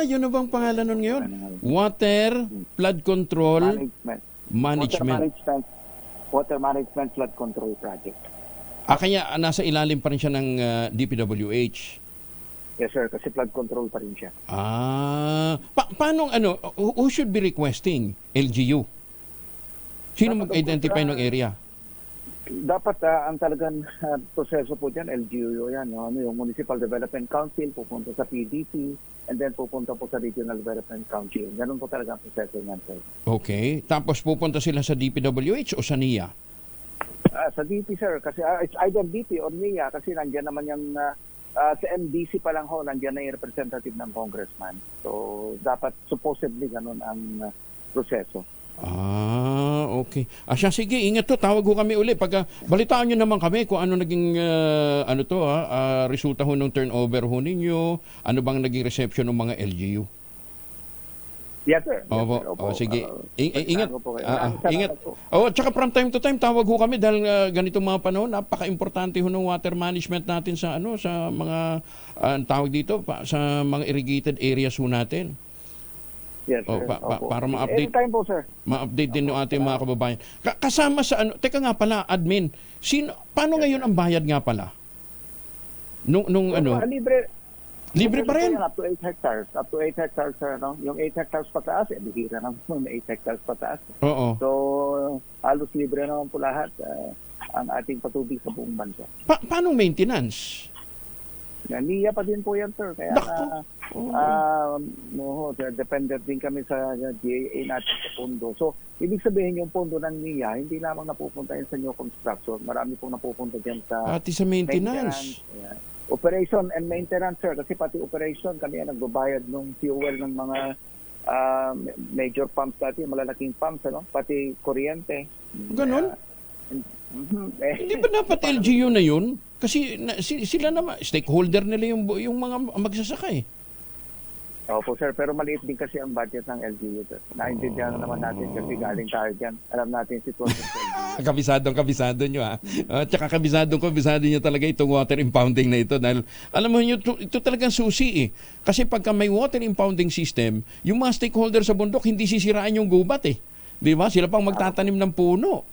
Yun na bang pangalan nun ngayon? Water Flood Control Management. Water Management Flood Control Project. Kaya nasa ilalim pa rin siya ng DPWH? Yes, sir. Kasi flood control pa rin siya. Paano, who should be requesting? LGU? Sino mag-identify ng area? Dapat ang talagang proseso po dyan, LGU yan, no? Ano, yung Municipal Development Council, pupunta sa PDC, and then pupunta po sa Regional Development Council. Ganun po talaga ang proseso yan, sir. Okay. Tapos pupunta sila sa DPWH o sa NIA? Sa DP, sir, kasi it's either DP or NIA, kasi nandiyan naman yung sa MDC pa lang ho, nandiyan na yung representative ng congressman. So, dapat supposedly ganun ang proseso. Okay. Siya, sige, ingat to. Tawag ho kami uli. Pag balitaan nyo naman kami kung ano naging resulta ho ng turnover ho ninyo. Ano bang naging reception ng mga LGU? Yes, sir. Opo. Sige. Ingat. Ingat. Tsaka from time to time tawag ho kami dahil ganitong mga panahon, napaka-importante ho ng water management natin sa sa mga tawag dito sa mga irrigated areas ho natin. Yes, sir. Para ma-update. Anytime po, sir. Ma-update din ng ating mga kababayan. Kasama sa teka nga pala, admin, paano ngayon ang bayad nga pala? Libre pa rin. Up to 8 hectares. Up to 8 hectares, sir, no? Yung 8 hectares pataas, bihira naman po, 8 hectares pataas. Oo. So, halos libre naman po lahat ang ating patubig sa buong bansa. Paano maintenance? NIA pa din po yan, sir. Kaya dependent din kami sa GAA natin sa pondo. So, ibig sabihin yung pondo ng NIA, hindi lamang napupunta yan sa new construction. Marami pong napupunta dyan sa pati sa maintenance. Operation and maintenance, sir. Kasi pati operation, kami ang nagbabayad ng fuel ng mga major pumps natin, malalaking pumps, pati kuryente. Ganon? Hindi ba dapat LGU na yun? Kasi sila naman, stakeholder nila yung mga magsasaka eh. Opo, sir. Pero maliit din kasi ang budget ng LGU, sir. Naintindihan naman natin kasi galing tayo dyan. Alam natin sitwasyon sa LGU. Kabisado nyo ha. Tsaka kabisado nyo talaga itong water impounding na ito. Dahil alam mo nyo, ito talagang susi eh. Kasi pagka may water impounding system, yung mga stakeholder sa bundok, hindi sisiraan yung gubat eh. Di ba? Sila pang magtatanim ng puno.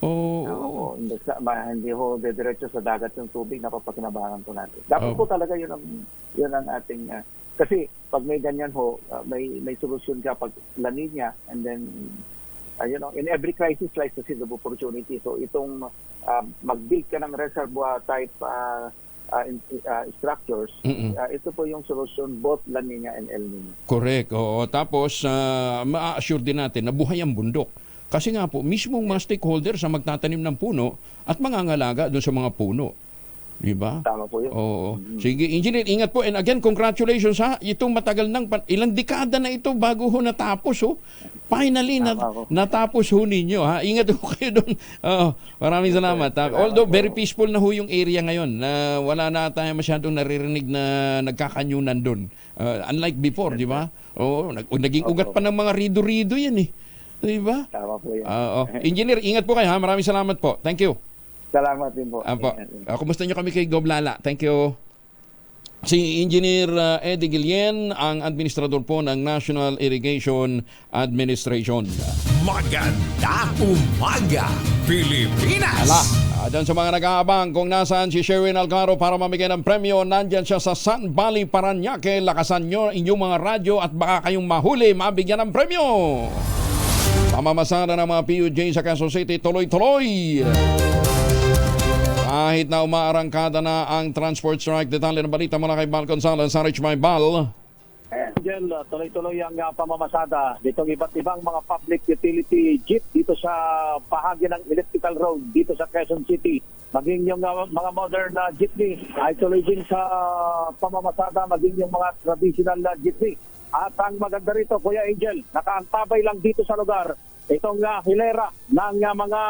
Hindi ho diretso sa dagat yung tubig na papakinabangan po natin. Dapat po talaga yun ang ating kasi pag may ganyan ho, may solusyon ka pag La Nina, and then in every crisis lies the seed of opportunity. So itong mag-build ka ng reservoir type structures, ito po yung solusyon both La Nina and El Nino. Correct. Tapos ma-assure din natin na buhay ang bundok. Kasi nga po, mismong mga stakeholder sa magtatanim ng puno at mangangalaga doon sa mga puno. Di ba? Tama po yun. Oo. Sige, Engineer, ingat po. And again, congratulations ha. Itong matagal ilang dekada na ito bago ho natapos ho. Finally, natapos ho ninyo ha. Ingat ho kayo doon. Maraming salamat. Although, very peaceful na ho yung area ngayon. Wala na tayo masyadong naririnig na nagkakanyunan doon. Unlike before, di ba? Naging ugat pa ng mga rido-rido yan eh. Diba? Tama po yan. Engineer, ingat po kayo ha. Maraming salamat po. Thank you. Salamat din po. Kumusta nyo kami kay Goblala? Thank you. Si Engineer Eddie Guillen, ang administrador po ng National Irrigation Administration. Magandang umaga, Pilipinas! Diyan sa mga nag-aabang kung nasaan si Sherwin Alcaro para mamigay ng premyo, nandyan siya sa Sun Valley, Parañaque. Lakasan nyo inyong mga radyo at baka kayong mahuli, mabigyan ng premyo. Pamamasada ng mga PUJ sa Quezon City, tuloy-tuloy. Kahit na umaarangkada na ang transport strike, detalye ng balita mula kay Bal Gonzales sa Rich My Bal. Diyan, tuloy-tuloy ang pamamasada ditong iba't ibang mga public utility jeep dito sa bahagi ng electrical road dito sa Quezon City. Maging yung mga modern jeepney ay tuloy din sa pamamasada, maging yung mga traditional jeepney. At ang maganda rito, Kuya Angel, nakaantabay lang dito sa lugar itong hilera ng mga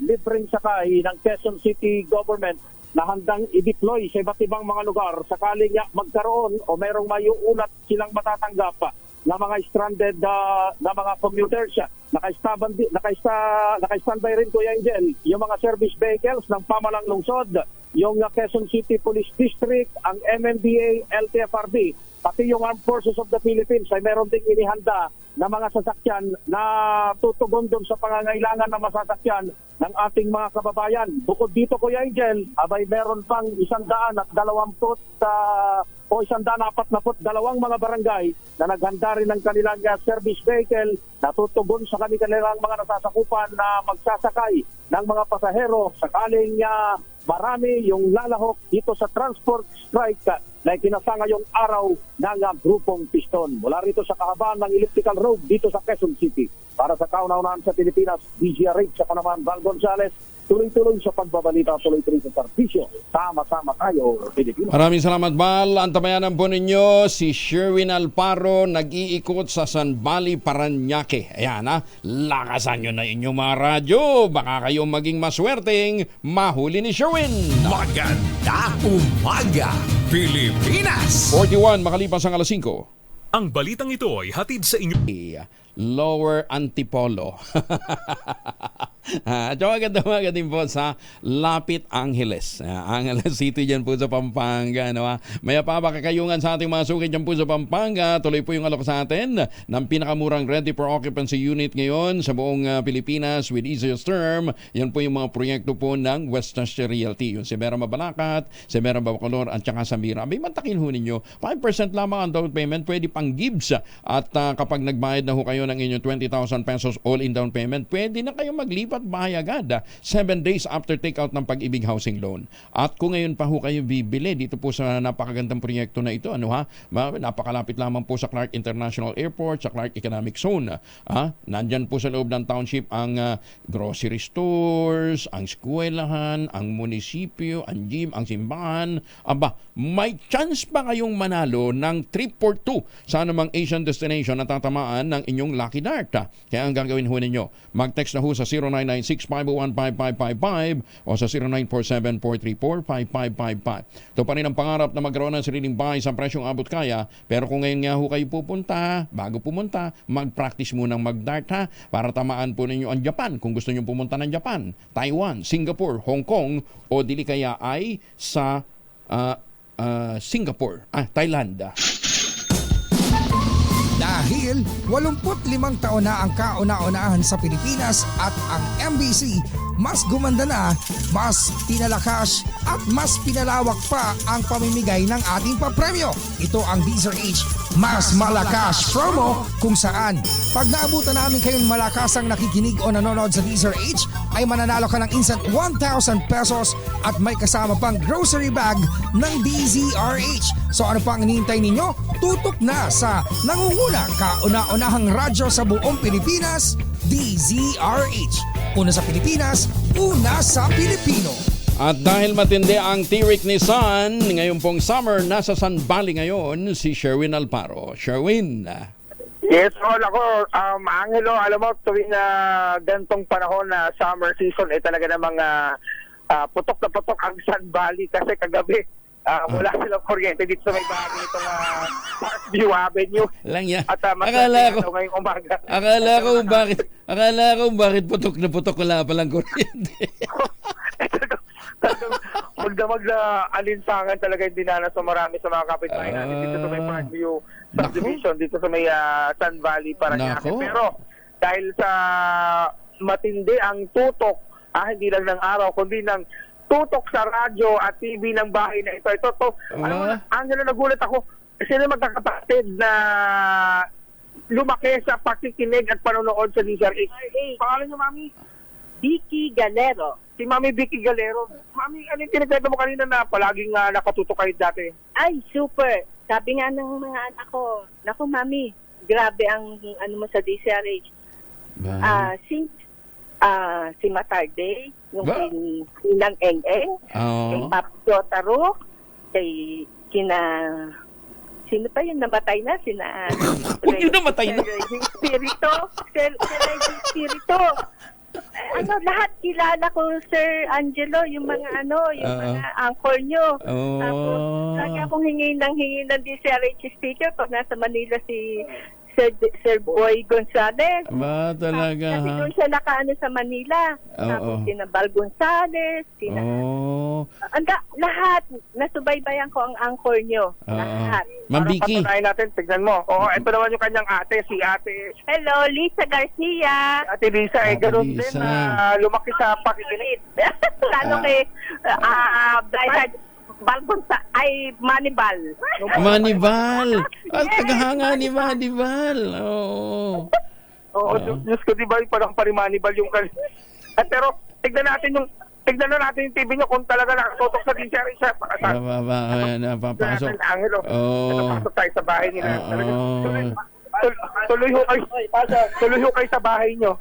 libreng sakay ng Quezon City government na handang i-deploy sa iba't ibang mga lugar sakaling magkaroon o merong mayuulat silang matatanggap na mga stranded na mga commuters. Naka-standby rin, Kuya Angel, yung mga service vehicles ng pamalang lungsod, yung Quezon City Police District, ang MMDA, LTFRB, pati yung Armed Forces of the Philippines ay meron ding inihanda na mga sasakyan na tutugon doon sa pangangailangan ng masasakyan ng ating mga kababayan. Bukod dito, Kuya Angel, abay meron pang 120 o 142 mga barangay na naghanda rin ng kanilang service vehicle na tutugon sa kanilang mga nasasakupan na magsasakay ng mga pasahero sakaling marami yung lalahok dito sa transport strike na ikinasa ngayong araw ng grupong Piston. Mula rito sa kahabaan ng elliptical road dito sa Quezon City. Para sa kauna-unahan sa Pilipinas, DZRH, ako naman Val Gonzales, tuloy-tuloy sa pagbabalita, tuloy-tuloy sa serbisyo. Sama-sama tayo, Pilipinas. Maraming salamat, Val. Antabayanan po ninyo si Sherwin Alparo, nag-iikot sa San Valley, Parañaque. Ayan lakasan nyo na inyong mga radyo. Baka kayong maging maswerteng mahuli ni Sherwin. Maganda umaga, Pilipinas! 41, makalipas ang alas 5. Ang balitang ito ay hatid sa inyo. Lower Antipolo. At maganda din po sa Lapit Angeles. Angeles City dyan po sa Pampanga. Maya pa baka kayungan sa ating mga suki dyan po sa Pampanga. Tuloy po yung alok sa atin ng pinakamurang ready for occupancy unit ngayon sa buong Pilipinas with easiest term. Yan po yung mga proyekto po ng Western Realty. Yung Severa Mabalacat, Severa Bacolor at saka Samira. May mantakin ho ninyo. 5% lamang ang down payment. Pwede pang gives. At kapag nagbayad na ho kayo ng inyong 20,000 pesos all-in down payment, pwede na kayo maglipat bahay agad 7 days after take-out ng Pag-ibig Housing Loan. At kung ngayon pa ho kayo bibili dito po sa napakagandang proyekto na ito, napakalapit lamang po sa Clark International Airport, sa Clark Economic Zone. Nandyan po sa loob ng township ang grocery stores, ang eskwelahan, ang munisipyo, ang gym, ang simbahan. May chance pa kayong manalo ng trip for two sa anumang Asian destination na tatamaan ng inyong Lucky Dart. Kaya ang gagawin ho ninyo, mag-text na ho sa 0996-501-5555 o sa 0947-434-5555. Ito pa rin ang pangarap na magkaroon ng sariling bahay sa presyong abot kaya. Pero kung ngayon nga ho kayo pupunta, bago pumunta, mag-practice munang mag-dart para tamaan po ninyo ang Japan. Kung gusto nyo pumunta ng Japan, Taiwan, Singapore, Hong Kong o dili kaya ay sa Thailand. Dahil 85 taon na ang kauna-unahan sa Pilipinas at ang MBC mas gumanda na, mas pinalakas at mas pinalawak pa ang pamimigay ng ating papremyo. Ito ang DZRH Mas Malakas Promo kung saan pag naabutan namin kayong malakasang nakikinig o nanonood sa DZRH ay mananalo ka ng instant 1,000 pesos at may kasama pang grocery bag ng DZRH. So ano pang hinihintay ninyo? Tutok na sa nangunguna kauna-unahang radyo sa buong Pilipinas, DZRH. Una sa Pilipinas, una sa Pilipino. At dahil matindi ang tirik ni Sun, ngayon pong summer, nasa San Valley ngayon, si Sherwin Alparo. Sherwin. Yes, ako, Angelo, alam mo, tuwing gantong panahon na summer season, talaga namang putok na putok ang San Valley kasi kagabi, wala silang kuryente dito sa may bahagi nitong Parkview Avenue. Lang yan. At akala ko ngayong umaga. Akala ko bakit putok na putok wala palang kuryente. Magdamag na alinsangan talaga yung dinanas sa marami sa mga kapitbahay natin dito sa may Parkview Subdivision, dito sa may San Valley, Parañaque. Pero dahil sa matindi ang tutok, hindi lang ng araw, kundi ng tutok sa radyo at TV ng bahay na ito. Alam mo, Angelo, nagulat ako. Sila magkakapatid na lumaki sa pakikinig at panonood sa DZRH. Pangalan niyo, Mami? Vicky Galero. Si Mami Vicky Galero. Mami, ano yung tinagkwento mo kanina na palaging nakatutok kayo dati? Ay, super. Sabi nga ng mga anak ko, naku, Mami, grabe ang ano mo sa DZRH. Si Matarde, yung Inang Eng-Eng, kay Papi Jotaro, kay sino pa yung namatay na? Huwag yung namatay na. Espiritu. Lahat kilala ko, Sir Angelo, yung mga mga anchor nyo. Tapos, lagi akong hingi ng DZRH speaker pag nasa Manila si Sir Boy Gonzales. Talaga kasi doon siya nakaano sa Manila. Tapos sina Bal Gonzales, lahat, nasubaybayan ko ang anchor nyo. Lahat. Mambiki. Patunayan natin, tignan mo. Ito naman yung kanyang ate, si Ate. Hello, Lisa Garcia. Ate Lisa, ganoon din lumaki sa pakikinig. Lalo kay Balbonsa ay Manibal. Manibal. Tagahanga ni Manibal. Oo. Oo, Diyos ko, di ba parang Manibal yung pero tignan na natin yung TV nyo kung talaga nakatutok sa DCRH. Napapasok. Napapasok tayo sa bahay nila. Tuloy ho kayo sa bahay nyo.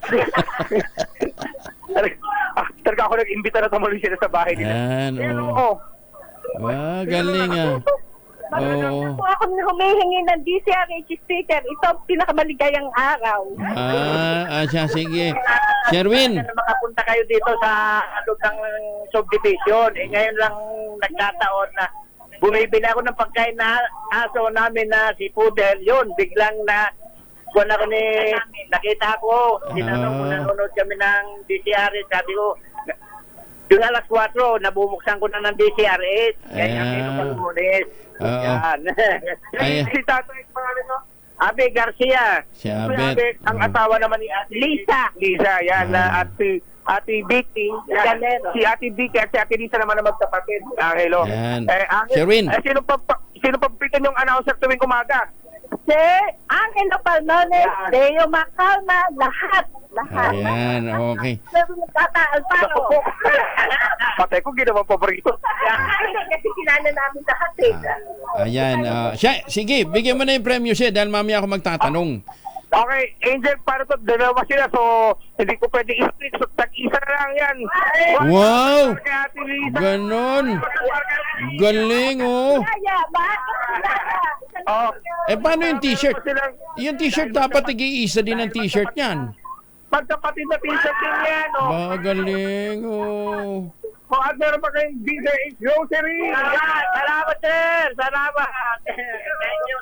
Talaga ako nag-imbita na tumuloy sila sa bahay nila. Galing Po ako humihingi ng DCRH sticker. Ito ang pinakamaligayang araw. Siya, sige. Sherwin. Makapunta kayo dito sa loob ng subdivision. Ngayon lang nagkataon na bumibili ako ng pagkain na aso namin na si Poodle. Yun, biglang nakita ko. Nanonood kami ng DCRH. Sabi ko, yung alas 4, nabumuksan ko na ng DCRH. Kaya kayo pag-ulis. Yan. Si Tatay, Abe Garcia. Si Abe. Ang asawa naman ni Lisa, yan. Ate Vicky. Si Ate Vicky at si Ate Lisa naman na magkapatid. Angelo. Sherwin. Sino pa pitan yung announcer tuwing umaga? Si Angelo Palmones, Deo Macalma, lahat. Ayan, okay. Tata Alparo. Patay ko, ginawa paborito. Kasi kilala namin lahat Ayan. Sige, bigyan mo na yung premyo siya dahil mamaya ako magtatanong. Okay, Angel, para to, dalawa sila, so hindi ko pwede i-split, so tag-isa na lang yan. Wow! Ganon. Galing, paano yung t-shirt? Yung t-shirt dapat tig-iisa din ang t-shirt yan. Pagkapatid na t-shirt din yan, Galing, At meron pa kayong DCRH Grocery. Salamat, sir. Salamat. Thank you.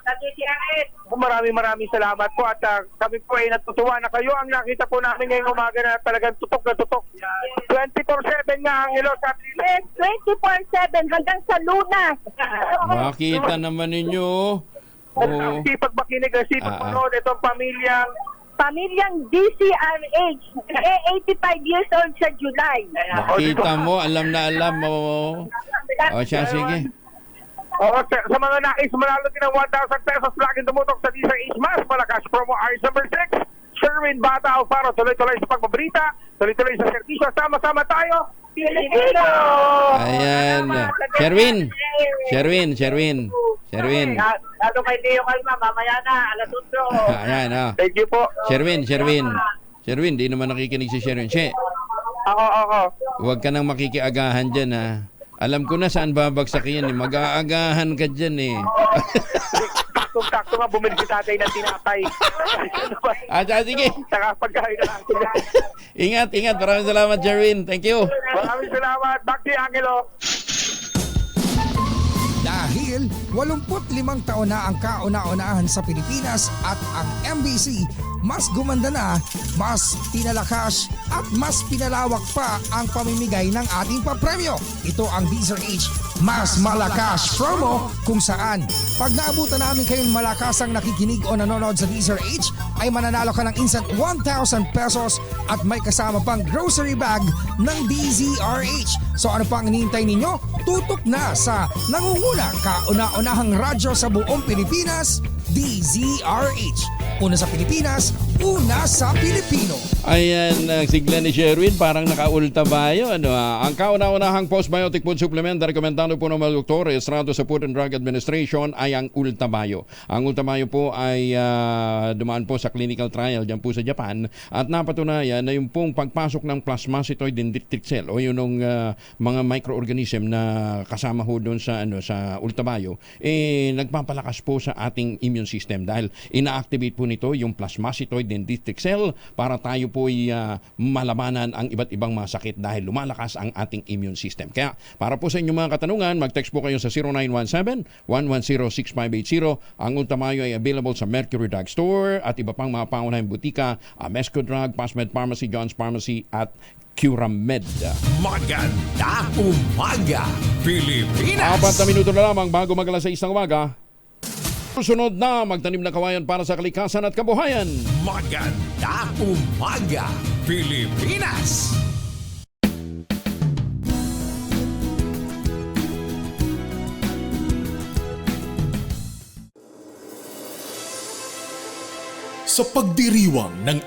Maraming salamat po at kami po ay natutuwa na kayo ang nakita po namin ngayong umaga na talagang tutok na tutok. 24/7 nga ang ilo sa 24/7 hanggang sa Lunas. Makita naman ninyo. Ang sipag makinig, ang sipag manood. Itong pamilyang DCRH, 85 years old sa July. Makita mo, alam na alam mo. Siya, sige. Sa mga nais manalo din ng 1,000 pesos laging tumutok sa DCRH Mas Malakas Promo Hours number 6. Sherwin Bata Alfaro, tuloy-tuloy sa pagbabalita, tuloy-tuloy sa servisyo. Sama-sama tayo, Pilipino! Ayan. Sherwin. Lalo kay Teo Kalma, mamaya na, alas 8. Ayan, Thank you po. Sherwin, di naman nakikinig si Sherwin. Ako. Huwag ka nang makikiagahan dyan, ha. Alam ko na saan babagsak yan, mag-aagahan ka dyan, Sakto nga, bumili si tatay ng tinapay. Sige. Saka pagkain na lang. Ingat. Maraming salamat, Sherwin. Thank you. Maraming salamat. Back to Angelo. Dahil 85 taon na ang kauna-unahan sa Pilipinas at ang MBC mas gumanda na, mas pinalakas at mas pinalawak pa ang pamimigay ng ating papremyo. Ito ang DZRH Mas Malakas Promo kung saan pag naabutan namin kayong malakasang nakikinig o nanonood sa DZRH ay mananalo ka ng instant 1,000 pesos at may kasama pang grocery bag ng DZRH. So ano pang hinihintay ninyo? Tutok na sa nangunguna kauna-unahang radyo sa buong Pilipinas, DZRH. Una sa Pilipinas, una sa Pilipino. Ayan, sigla ni Sherwin, parang naka-ulta bayo. Ang kauna-unahang postbiotic food supplement na rekomendado po ng mga doktor, rehistrado sa Food and Drug Administration ay ang Ultabayo. Ang Ultabayo po ay dumaan po sa clinical trial dyan po sa Japan at napatunayan na yung pong pagpasok ng plasmacytoid dendritic cell o yun ng mga microorganism na kasama ho doon sa Ultabayo, nagpapalakas po sa ating immune system dahil ina-activate po nito yung plasmacytoid dendritic cell para tayo po ay malabanan ang iba't ibang mga sakit dahil lumalakas ang ating immune system. Kaya para po sa inyong mga katanungan, mag-text po kayo sa 0917-110-6580. Ang Ultamayo ay available sa Mercury Drug Store at iba pang mga pangunahing butika, Amesco Drug, Pasmed Pharmacy, John's Pharmacy at Curamed. Maganda umaga, Pilipinas! 4 minuto na lamang bago mag-alas 6 ng umaga. Susunod na magtanim na kawayan para sa kalikasan at kabuhayan. Maganda umaga, Pilipinas! sa pagdiriwang ng